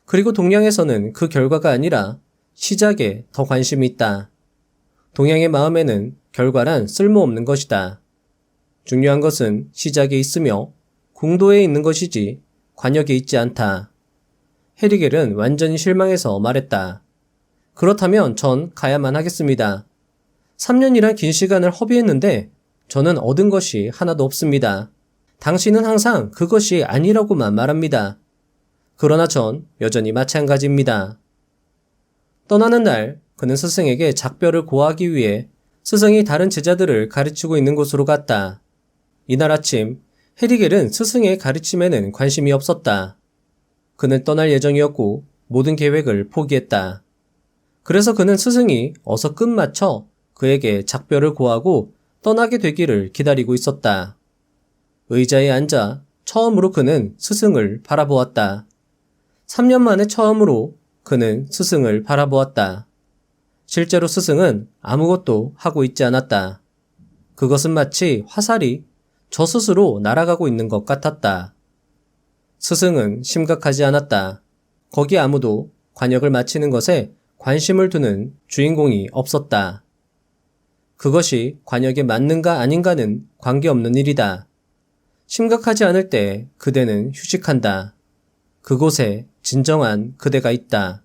그리고 동양에서는 그 결과가 아니라 시작에 더 관심이 있다. 동양의 마음에는 결과란 쓸모없는 것이다. 중요한 것은 시작에 있으며 궁도에 있는 것이지 관역에 있지 않다. 헤리겔은 완전히 실망해서 말했다. 그렇다면 전 가야만 하겠습니다. 3년이란 긴 시간을 허비했는데 저는 얻은 것이 하나도 없습니다. 당신은 항상 그것이 아니라고만 말합니다. 그러나 전 여전히 마찬가지입니다. 떠나는 날 그는 스승에게 작별을 고하기 위해 스승이 다른 제자들을 가르치고 있는 곳으로 갔다. 이날 아침 헤리겔은 스승의 가르침에는 관심이 없었다. 그는 떠날 예정이었고 모든 계획을 포기했다. 그래서 그는 스승이 어서 끝마쳐 그에게 작별을 고하고 떠나게 되기를 기다리고 있었다. 의자에 앉아 처음으로 그는 스승을 바라보았다. 3년 만에 처음으로 그는 스승을 바라보았다. 실제로 스승은 아무것도 하고 있지 않았다. 그것은 마치 화살이 저 스스로 날아가고 있는 것 같았다. 스승은 심각하지 않았다. 거기 아무도 관역을 마치는 것에 관심을 두는 주인공이 없었다. 그것이 관역에 맞는가 아닌가는 관계없는 일이다. 심각하지 않을 때 그대는 휴식한다. 그곳에 진정한 그대가 있다.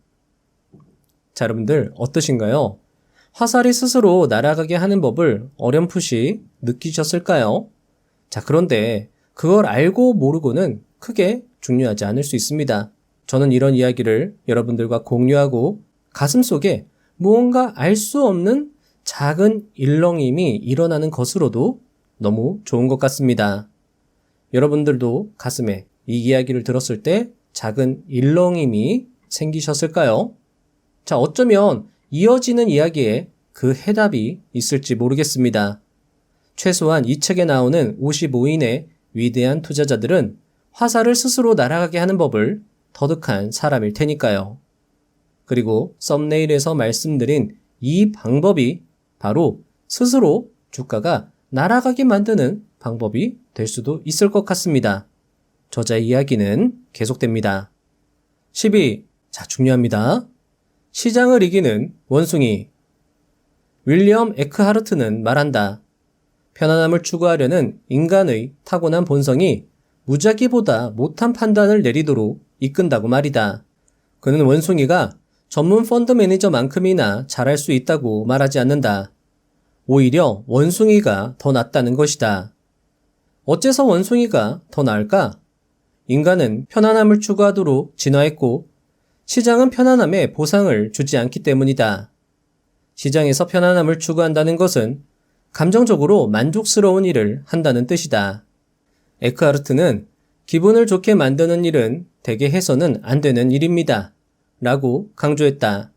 자, 여러분들 어떠신가요? 화살이 스스로 날아가게 하는 법을 어렴풋이 느끼셨을까요? 자, 그런데 그걸 알고 모르고는 크게 중요하지 않을 수 있습니다. 저는 이런 이야기를 여러분들과 공유하고 가슴속에 무언가 알 수 없는 작은 일렁임이 일어나는 것으로도 너무 좋은 것 같습니다. 여러분들도 가슴에 이 이야기를 들었을 때 작은 일렁임이 생기셨을까요? 자, 어쩌면 이어지는 이야기에 그 해답이 있을지 모르겠습니다. 최소한 이 책에 나오는 55인의 위대한 투자자들은 화살을 스스로 날아가게 하는 법을 터득한 사람일 테니까요. 그리고 썸네일에서 말씀드린 이 방법이 바로 스스로 주가가 날아가게 만드는 방법이 될 수도 있을 것 같습니다. 저자의 이야기는 계속됩니다. 12. 자, 중요합니다. 시장을 이기는 원숭이. 윌리엄 에크하르트는 말한다. 편안함을 추구하려는 인간의 타고난 본성이 무작위보다 못한 판단을 내리도록 이끈다고 말이다. 그는 원숭이가 전문 펀드 매니저만큼이나 잘할 수 있다고 말하지 않는다. 오히려 원숭이가 더 낫다는 것이다. 어째서 원숭이가 더 나을까? 인간은 편안함을 추구하도록 진화했고 시장은 편안함에 보상을 주지 않기 때문이다. 시장에서 편안함을 추구한다는 것은 감정적으로 만족스러운 일을 한다는 뜻이다. 에크하르트는 기분을 좋게 만드는 일은 대개 해서는 안 되는 일입니다. 라고 강조했다.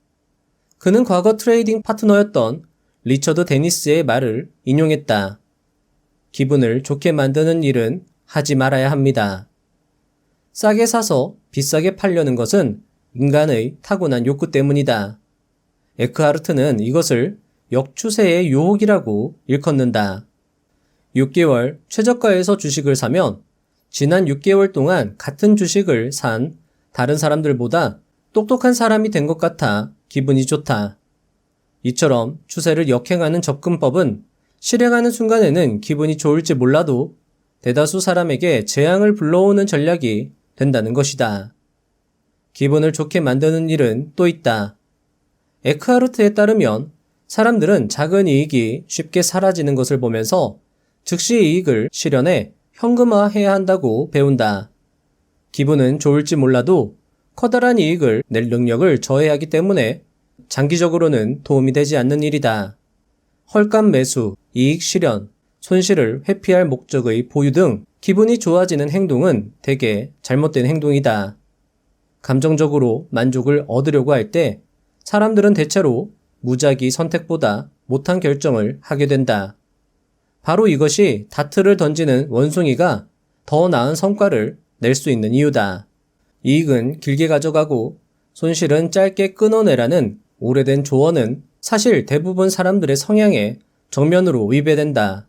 그는 과거 트레이딩 파트너였던 리처드 데니스의 말을 인용했다. 기분을 좋게 만드는 일은 하지 말아야 합니다. 싸게 사서 비싸게 팔려는 것은 인간의 타고난 욕구 때문이다. 에크하르트는 이것을 역추세의 유혹이라고 일컫는다. 6개월 최저가에서 주식을 사면 지난 6개월 동안 같은 주식을 산 다른 사람들보다 똑똑한 사람이 된 것 같아 기분이 좋다. 이처럼 추세를 역행하는 접근법은 실행하는 순간에는 기분이 좋을지 몰라도 대다수 사람에게 재앙을 불러오는 전략이 된다는 것이다. 기분을 좋게 만드는 일은 또 있다. 에크하르트에 따르면 사람들은 작은 이익이 쉽게 사라지는 것을 보면서 즉시 이익을 실현해 현금화해야 한다고 배운다. 기분은 좋을지 몰라도 커다란 이익을 낼 능력을 저해하기 때문에 장기적으로는 도움이 되지 않는 일이다. 헐값 매수, 이익 실현, 손실을 회피할 목적의 보유 등 기분이 좋아지는 행동은 대개 잘못된 행동이다. 감정적으로 만족을 얻으려고 할 때 사람들은 대체로 무작위 선택보다 못한 결정을 하게 된다. 바로 이것이 다트를 던지는 원숭이가 더 나은 성과를 낼 수 있는 이유다. 이익은 길게 가져가고 손실은 짧게 끊어내라는 오래된 조언은 사실 대부분 사람들의 성향에 정면으로 위배된다.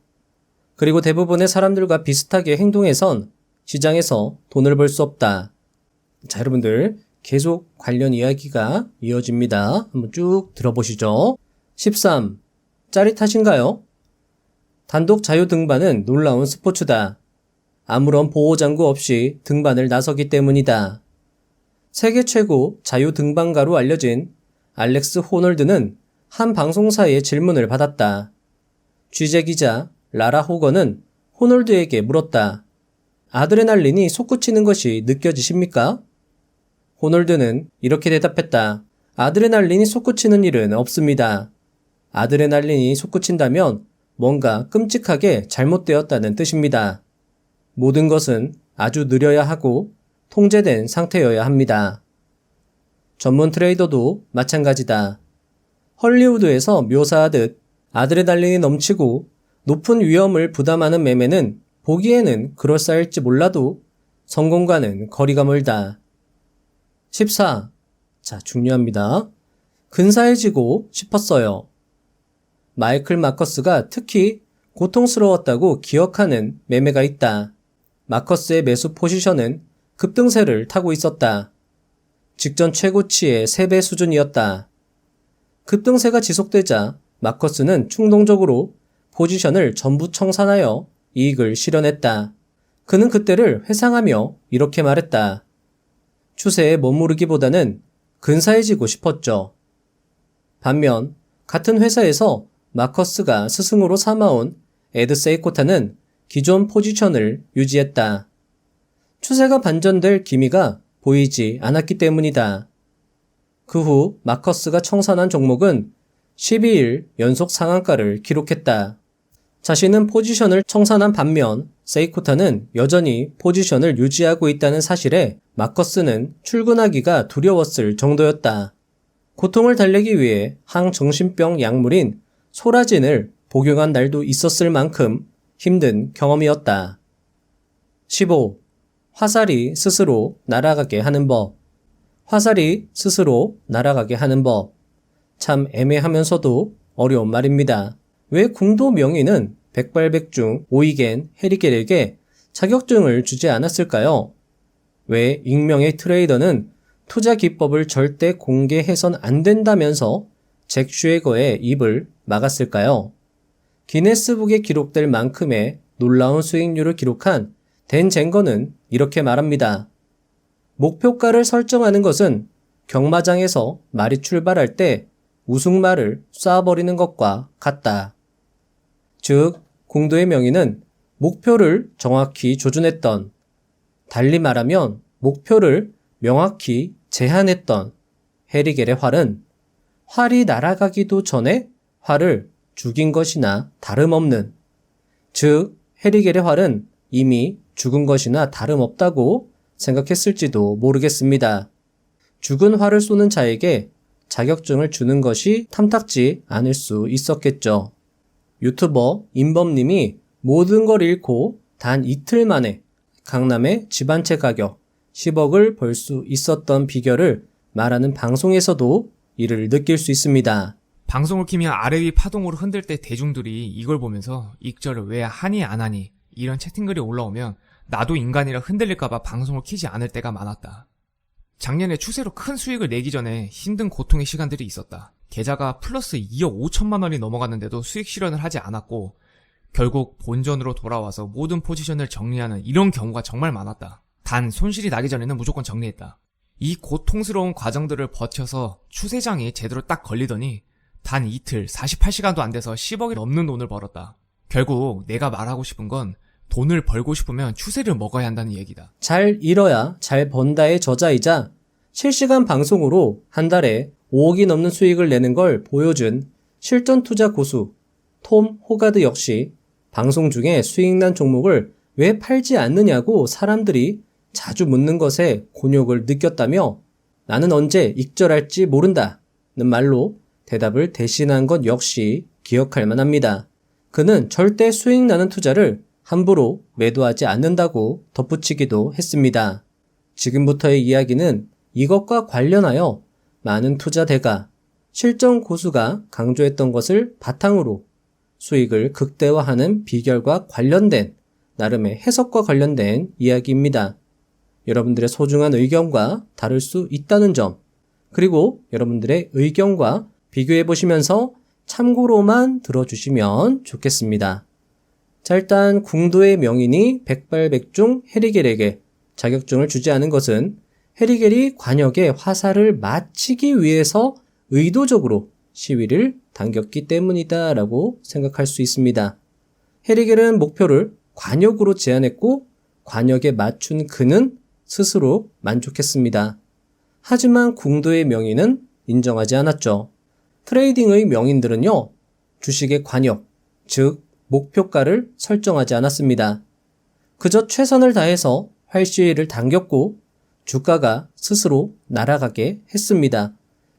그리고 대부분의 사람들과 비슷하게 행동해선 시장에서 돈을 벌 수 없다. 자, 여러분들 계속 관련 이야기가 이어집니다. 한번 쭉 들어보시죠. 13. 짜릿하신가요? 단독 자유 등반은 놀라운 스포츠다. 아무런 보호장구 없이 등반을 나서기 때문이다. 세계 최고 자유 등반가로 알려진 알렉스 호널드는 한 방송사의 질문을 받았다. 취재기자 라라 호건은 호널드에게 물었다. 아드레날린이 솟구치는 것이 느껴지십니까? 호놀드는 이렇게 대답했다. 아드레날린이 솟구치는 일은 없습니다. 아드레날린이 솟구친다면 뭔가 끔찍하게 잘못되었다는 뜻입니다. 모든 것은 아주 느려야 하고 통제된 상태여야 합니다. 전문 트레이더도 마찬가지다. 헐리우드에서 묘사하듯 아드레날린이 넘치고 높은 위험을 부담하는 매매는 보기에는 그럴싸할지 몰라도 성공과는 거리가 멀다. 14. 자, 중요합니다. 근사해지고 싶었어요. 마이클 마커스가 특히 고통스러웠다고 기억하는 매매가 있다. 마커스의 매수 포지션은 급등세를 타고 있었다. 직전 최고치의 3배 수준이었다. 급등세가 지속되자 마커스는 충동적으로 포지션을 전부 청산하여 이익을 실현했다. 그는 그때를 회상하며 이렇게 말했다. 추세에 머무르기보다는 근사해지고 싶었죠. 반면 같은 회사에서 마커스가 스승으로 삼아온 에드 세이코타는 기존 포지션을 유지했다. 추세가 반전될 기미가 보이지 않았기 때문이다. 그 후 마커스가 청산한 종목은 12일 연속 상한가를 기록했다. 자신은 포지션을 청산한 반면 세이코타는 여전히 포지션을 유지하고 있다는 사실에 마커스는 출근하기가 두려웠을 정도였다. 고통을 달래기 위해 항정신병 약물인 소라진을 복용한 날도 있었을 만큼 힘든 경험이었다. 15. 화살이 스스로 날아가게 하는 법. 화살이 스스로 날아가게 하는 법. 참 애매하면서도 어려운 말입니다. 왜 궁도 명의는 백발백중 오이겐 해리겔에게 자격증을 주지 않았을까요? 왜 익명의 트레이더는 투자 기법을 절대 공개해선 안 된다면서 잭 슈에거의 입을 막았을까요? 기네스북에 기록될 만큼의 놀라운 수익률을 기록한 댄 젠거는 이렇게 말합니다. 목표가를 설정하는 것은 경마장에서 말이 출발할 때 우승말을 쏴버리는 것과 같다. 즉, 공도의 명의는 목표를 정확히 조준했던, 달리 말하면 목표를 명확히 제한했던 해리겔의 활은 활이 날아가기도 전에 활을 죽인 것이나 다름없는, 즉 해리겔의 활은 이미 죽은 것이나 다름없다고 생각했을지도 모르겠습니다. 죽은 활을 쏘는 자에게 자격증을 주는 것이 탐탁지 않을 수 있었겠죠. 유튜버 임범님이 모든 걸 잃고 단 이틀 만에 강남의 집 한 채 가격 10억을 벌 수 있었던 비결을 말하는 방송에서도 이를 느낄 수 있습니다. 방송을 키면 아래 위 파동으로 흔들 때 대중들이 이걸 보면서 익절을 왜 하니 안 하니 이런 채팅글이 올라오면 나도 인간이라 흔들릴까봐 방송을 키지 않을 때가 많았다. 작년에 추세로 큰 수익을 내기 전에 힘든 고통의 시간들이 있었다. 계좌가 플러스 2억 5천만 원이 넘어갔는데도 수익 실현을 하지 않았고 결국 본전으로 돌아와서 모든 포지션을 정리하는 이런 경우가 정말 많았다. 단 손실이 나기 전에는 무조건 정리했다. 이 고통스러운 과정들을 버텨서 추세장이 제대로 딱 걸리더니 단 이틀 48시간도 안 돼서 10억이 넘는 돈을 벌었다. 결국 내가 말하고 싶은 건 돈을 벌고 싶으면 추세를 먹어야 한다는 얘기다. 잘 잃어야 잘 번다의 저자이자 실시간 방송으로 한 달에 5억이 넘는 수익을 내는 걸 보여준 실전 투자 고수 톰 호가드 역시 방송 중에 수익난 종목을 왜 팔지 않느냐고 사람들이 자주 묻는 것에 곤욕을 느꼈다며 나는 언제 익절할지 모른다는 말로 대답을 대신한 것 역시 기억할 만합니다. 그는 절대 수익나는 투자를 함부로 매도하지 않는다고 덧붙이기도 했습니다. 지금부터의 이야기는 이것과 관련하여 많은 투자대가 실전 고수가 강조했던 것을 바탕으로 수익을 극대화하는 비결과 관련된 나름의 해석과 관련된 이야기입니다. 여러분들의 소중한 의견과 다를 수 있다는 점, 그리고 여러분들의 의견과 비교해 보시면서 참고로만 들어주시면 좋겠습니다. 자, 일단 궁도의 명인이 백발백중 해리겔에게 자격증을 주지 않은 것은 해리겔이 관역에 화살을 맞히기 위해서 의도적으로 시위를 당겼기 때문이다 라고 생각할 수 있습니다. 해리겔은 목표를 관역으로 제한했고 관역에 맞춘 그는 스스로 만족했습니다. 하지만 궁도의 명인은 인정하지 않았죠. 트레이딩의 명인들은요, 주식의 관역, 즉 목표가를 설정하지 않았습니다. 그저 최선을 다해서 활시위를 당겼고 주가가 스스로 날아가게 했습니다.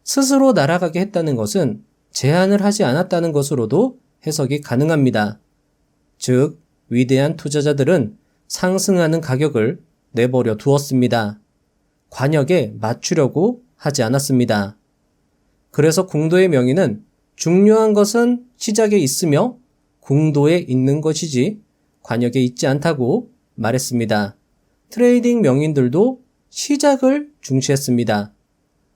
스스로 날아가게 했다는 것은 제한을 하지 않았다는 것으로도 해석이 가능합니다. 즉, 위대한 투자자들은 상승하는 가격을 내버려 두었습니다. 관역에 맞추려고 하지 않았습니다. 그래서 궁도의 명인은 중요한 것은 시작에 있으며 궁도에 있는 것이지 관역에 있지 않다고 말했습니다. 트레이딩 명인들도 시작을 중시했습니다.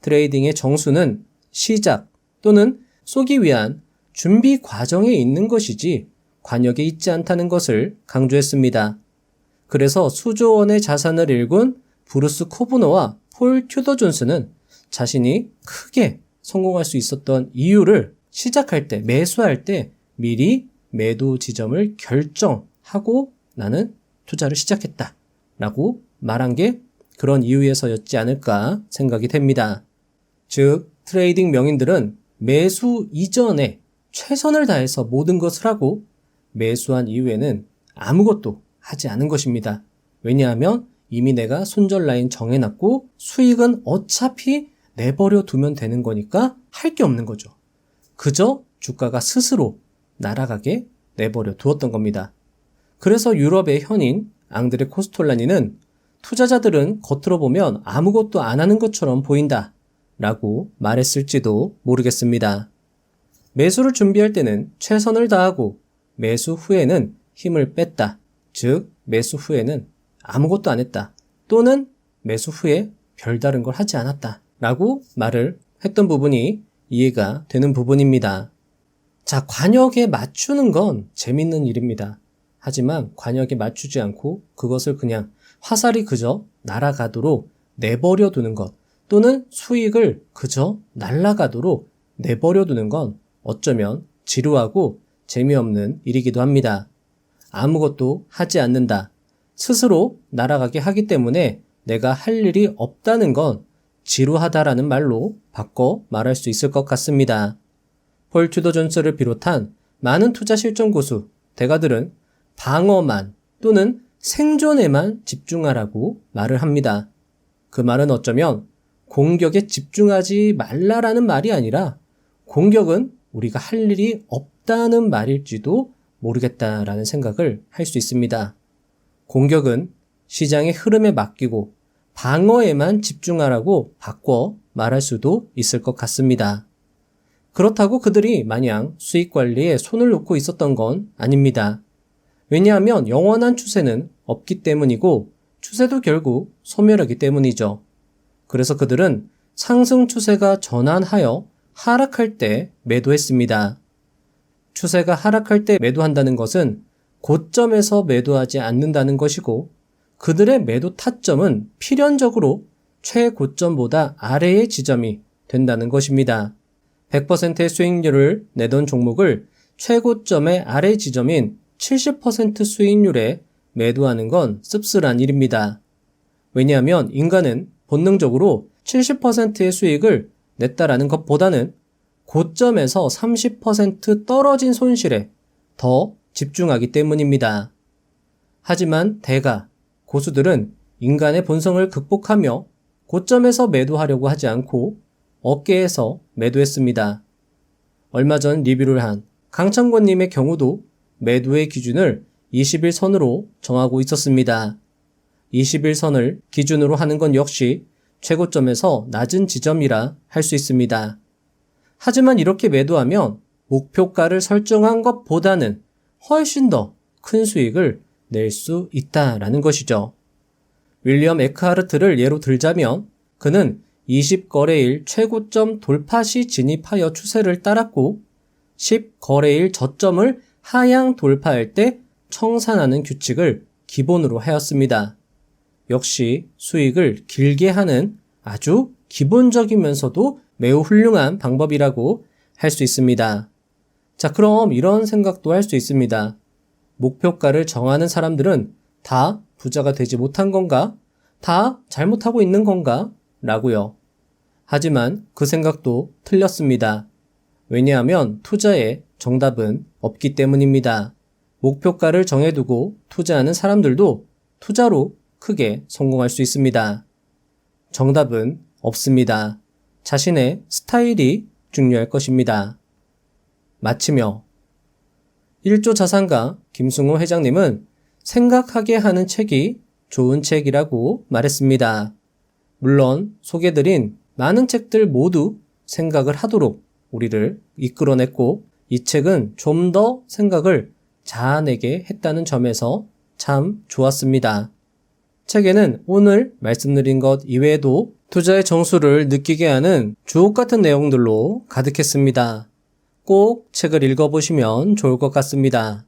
트레이딩의 정수는 시작 또는 쏘기 위한 준비 과정에 있는 것이지 관역에 있지 않다는 것을 강조했습니다. 그래서 수조 원의 자산을 일군 브루스 코브너와 폴 튜더 존스는 자신이 크게 성공할 수 있었던 이유를 시작할 때, 매수할 때 미리 매도 지점을 결정하고 나는 투자를 시작했다 라고 말한 게 그런 이유에서였지 않을까 생각이 됩니다. 즉, 트레이딩 명인들은 매수 이전에 최선을 다해서 모든 것을 하고 매수한 이후에는 아무것도 하지 않은 것입니다. 왜냐하면 이미 내가 손절 라인 정해놨고 수익은 어차피 내버려 두면 되는 거니까 할 게 없는 거죠. 그저 주가가 스스로 날아가게 내버려 두었던 겁니다. 그래서 유럽의 현인 앙드레 코스톨라니는 투자자들은 겉으로 보면 아무것도 안 하는 것처럼 보인다 라고 말했을지도 모르겠습니다. 매수를 준비할 때는 최선을 다하고 매수 후에는 힘을 뺐다. 즉, 매수 후에는 아무것도 안 했다. 또는 매수 후에 별다른 걸 하지 않았다. 라고 말을 했던 부분이 이해가 되는 부분입니다. 자, 관역에 맞추는 건 재밌는 일입니다. 하지만 관역에 맞추지 않고 그것을 그냥 화살이 그저 날아가도록 내버려 두는 것 또는 수익을 그저 날아가도록 내버려 두는 건 어쩌면 지루하고 재미없는 일이기도 합니다. 아무것도 하지 않는다. 스스로 날아가게 하기 때문에 내가 할 일이 없다는 건 지루하다라는 말로 바꿔 말할 수 있을 것 같습니다. 폴 튜더 존스를 비롯한 많은 투자 실전 고수, 대가들은 방어만 또는 생존에만 집중하라고 말을 합니다. 그 말은 어쩌면 공격에 집중하지 말라라는 말이 아니라 공격은 우리가 할 일이 없다는 말일지도 모르겠다라는 생각을 할 수 있습니다. 공격은 시장의 흐름에 맡기고 방어에만 집중하라고 바꿔 말할 수도 있을 것 같습니다. 그렇다고 그들이 마냥 수익 관리에 손을 놓고 있었던 건 아닙니다. 왜냐하면 영원한 추세는 없기 때문이고 추세도 결국 소멸하기 때문이죠. 그래서 그들은 상승 추세가 전환하여 하락할 때 매도했습니다. 추세가 하락할 때 매도한다는 것은 고점에서 매도하지 않는다는 것이고 그들의 매도 타점은 필연적으로 최고점보다 아래의 지점이 된다는 것입니다. 100%의 수익률을 내던 종목을 최고점의 아래 지점인 70% 수익률에 매도하는 건 씁쓸한 일입니다. 왜냐하면 인간은 본능적으로 70%의 수익을 냈다라는 것보다는 고점에서 30% 떨어진 손실에 더 집중하기 때문입니다. 하지만 대가, 고수들은 인간의 본성을 극복하며 고점에서 매도하려고 하지 않고 어깨에서 매도했습니다. 얼마 전 리뷰를 한 강창권님의 경우도 매도의 기준을 21선으로 정하고 있었습니다. 21선을 기준으로 하는 건 역시 최고점에서 낮은 지점이라 할 수 있습니다. 하지만 이렇게 매도하면 목표가를 설정한 것보다는 훨씬 더 큰 수익을 낼 수 있다라는 것이죠. 윌리엄 에크하르트를 예로 들자면 그는 20거래일 최고점 돌파 시 진입하여 추세를 따랐고 10거래일 저점을 하향 돌파할 때 청산하는 규칙을 기본으로 하였습니다. 역시 수익을 길게 하는 아주 기본적이면서도 매우 훌륭한 방법이라고 할 수 있습니다. 자, 그럼 이런 생각도 할 수 있습니다. 목표가를 정하는 사람들은 다 부자가 되지 못한 건가? 다 잘못하고 있는 건가? 라고요. 하지만 그 생각도 틀렸습니다. 왜냐하면 투자에 정답은 없기 때문입니다. 목표가를 정해두고 투자하는 사람들도 투자로 크게 성공할 수 있습니다. 정답은 없습니다. 자신의 스타일이 중요할 것입니다. 마치며 1조 자산가 김승호 회장님은 생각하게 하는 책이 좋은 책이라고 말했습니다. 물론 소개드린 많은 책들 모두 생각을 하도록 우리를 이끌어냈고 이 책은 좀 더 생각을 자아내게 했다는 점에서 참 좋았습니다. 책에는 오늘 말씀드린 것 이외에도 투자의 정수를 느끼게 하는 주옥 같은 내용들로 가득했습니다. 꼭 책을 읽어보시면 좋을 것 같습니다.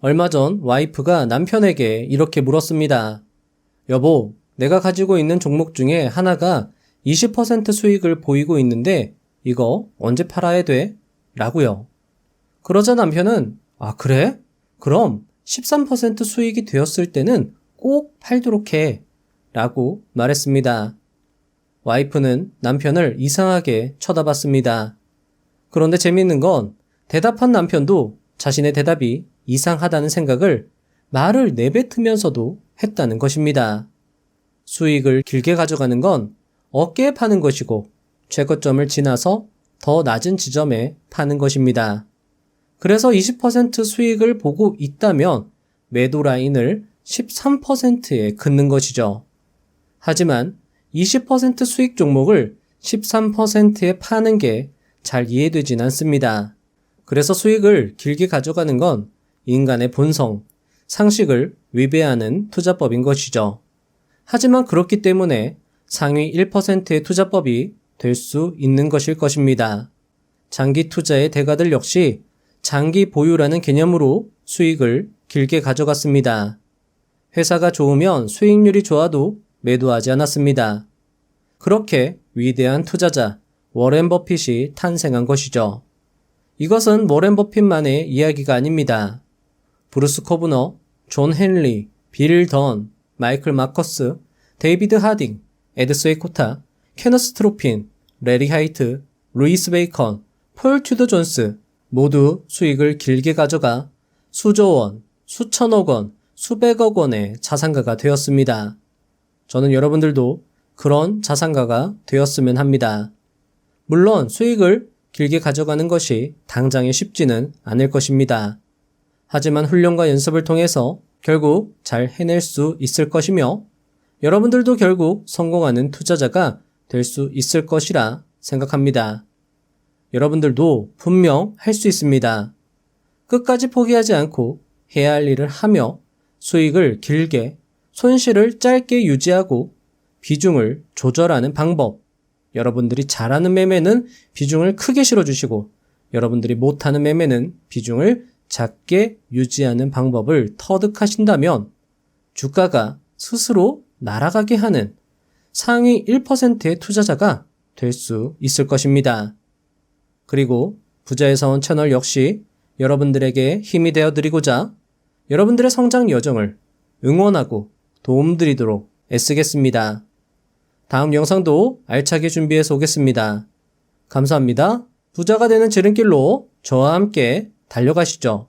얼마 전 와이프가 남편에게 이렇게 물었습니다. 여보, 내가 가지고 있는 종목 중에 하나가 20% 수익을 보이고 있는데 이거 언제 팔아야 돼? 라고요. 그러자 남편은 아, 그래? 그럼 13% 수익이 되었을 때는 꼭 팔도록 해. 라고 말했습니다. 와이프는 남편을 이상하게 쳐다봤습니다. 그런데 재미있는 건 대답한 남편도 자신의 대답이 이상하다는 생각을 말을 내뱉으면서도 했다는 것입니다. 수익을 길게 가져가는 건 어깨에 파는 것이고 최고점을 지나서 더 낮은 지점에 파는 것입니다. 그래서 20% 수익을 보고 있다면 매도 라인을 13%에 긋는 것이죠. 하지만 20% 수익 종목을 13%에 파는 게 잘 이해되진 않습니다. 그래서 수익을 길게 가져가는 건 인간의 본성, 상식을 위배하는 투자법인 것이죠. 하지만 그렇기 때문에 상위 1%의 투자법이 될 수 있는 것일 것입니다. 장기 투자의 대가들 역시 장기 보유라는 개념으로 수익을 길게 가져갔습니다. 회사가 좋으면 수익률이 좋아도 매도하지 않았습니다. 그렇게 위대한 투자자 워렌 버핏이 탄생한 것이죠. 이것은 워렌 버핏만의 이야기가 아닙니다. 브루스 코브너, 존 헨리, 빌 던, 마이클 마커스, 데이비드 하딩, 에드 스웨이코타, 케너스 트로핀, 레리 하이트, 루이스 베이컨, 폴 튜더 존스 모두 수익을 길게 가져가 수조 원, 수천억 원, 수백억 원의 자산가가 되었습니다. 저는 여러분들도 그런 자산가가 되었으면 합니다. 물론 수익을 길게 가져가는 것이 당장에 쉽지는 않을 것입니다. 하지만 훈련과 연습을 통해서 결국 잘 해낼 수 있을 것이며 여러분들도 결국 성공하는 투자자가 될 수 있을 것이라 생각합니다. 여러분들도 분명 할 수 있습니다. 끝까지 포기하지 않고 해야 할 일을 하며 수익을 길게, 손실을 짧게 유지하고 비중을 조절하는 방법. 여러분들이 잘하는 매매는 비중을 크게 실어주시고 여러분들이 못하는 매매는 비중을 작게 유지하는 방법을 터득하신다면 주가가 스스로 날아가게 하는 상위 1%의 투자자가 될 수 있을 것입니다. 그리고 부자의 사원 채널 역시 여러분들에게 힘이 되어드리고자 여러분들의 성장 여정을 응원하고 도움드리도록 애쓰겠습니다. 다음 영상도 알차게 준비해서 오겠습니다. 감사합니다. 부자가 되는 지름길로 저와 함께 달려가시죠.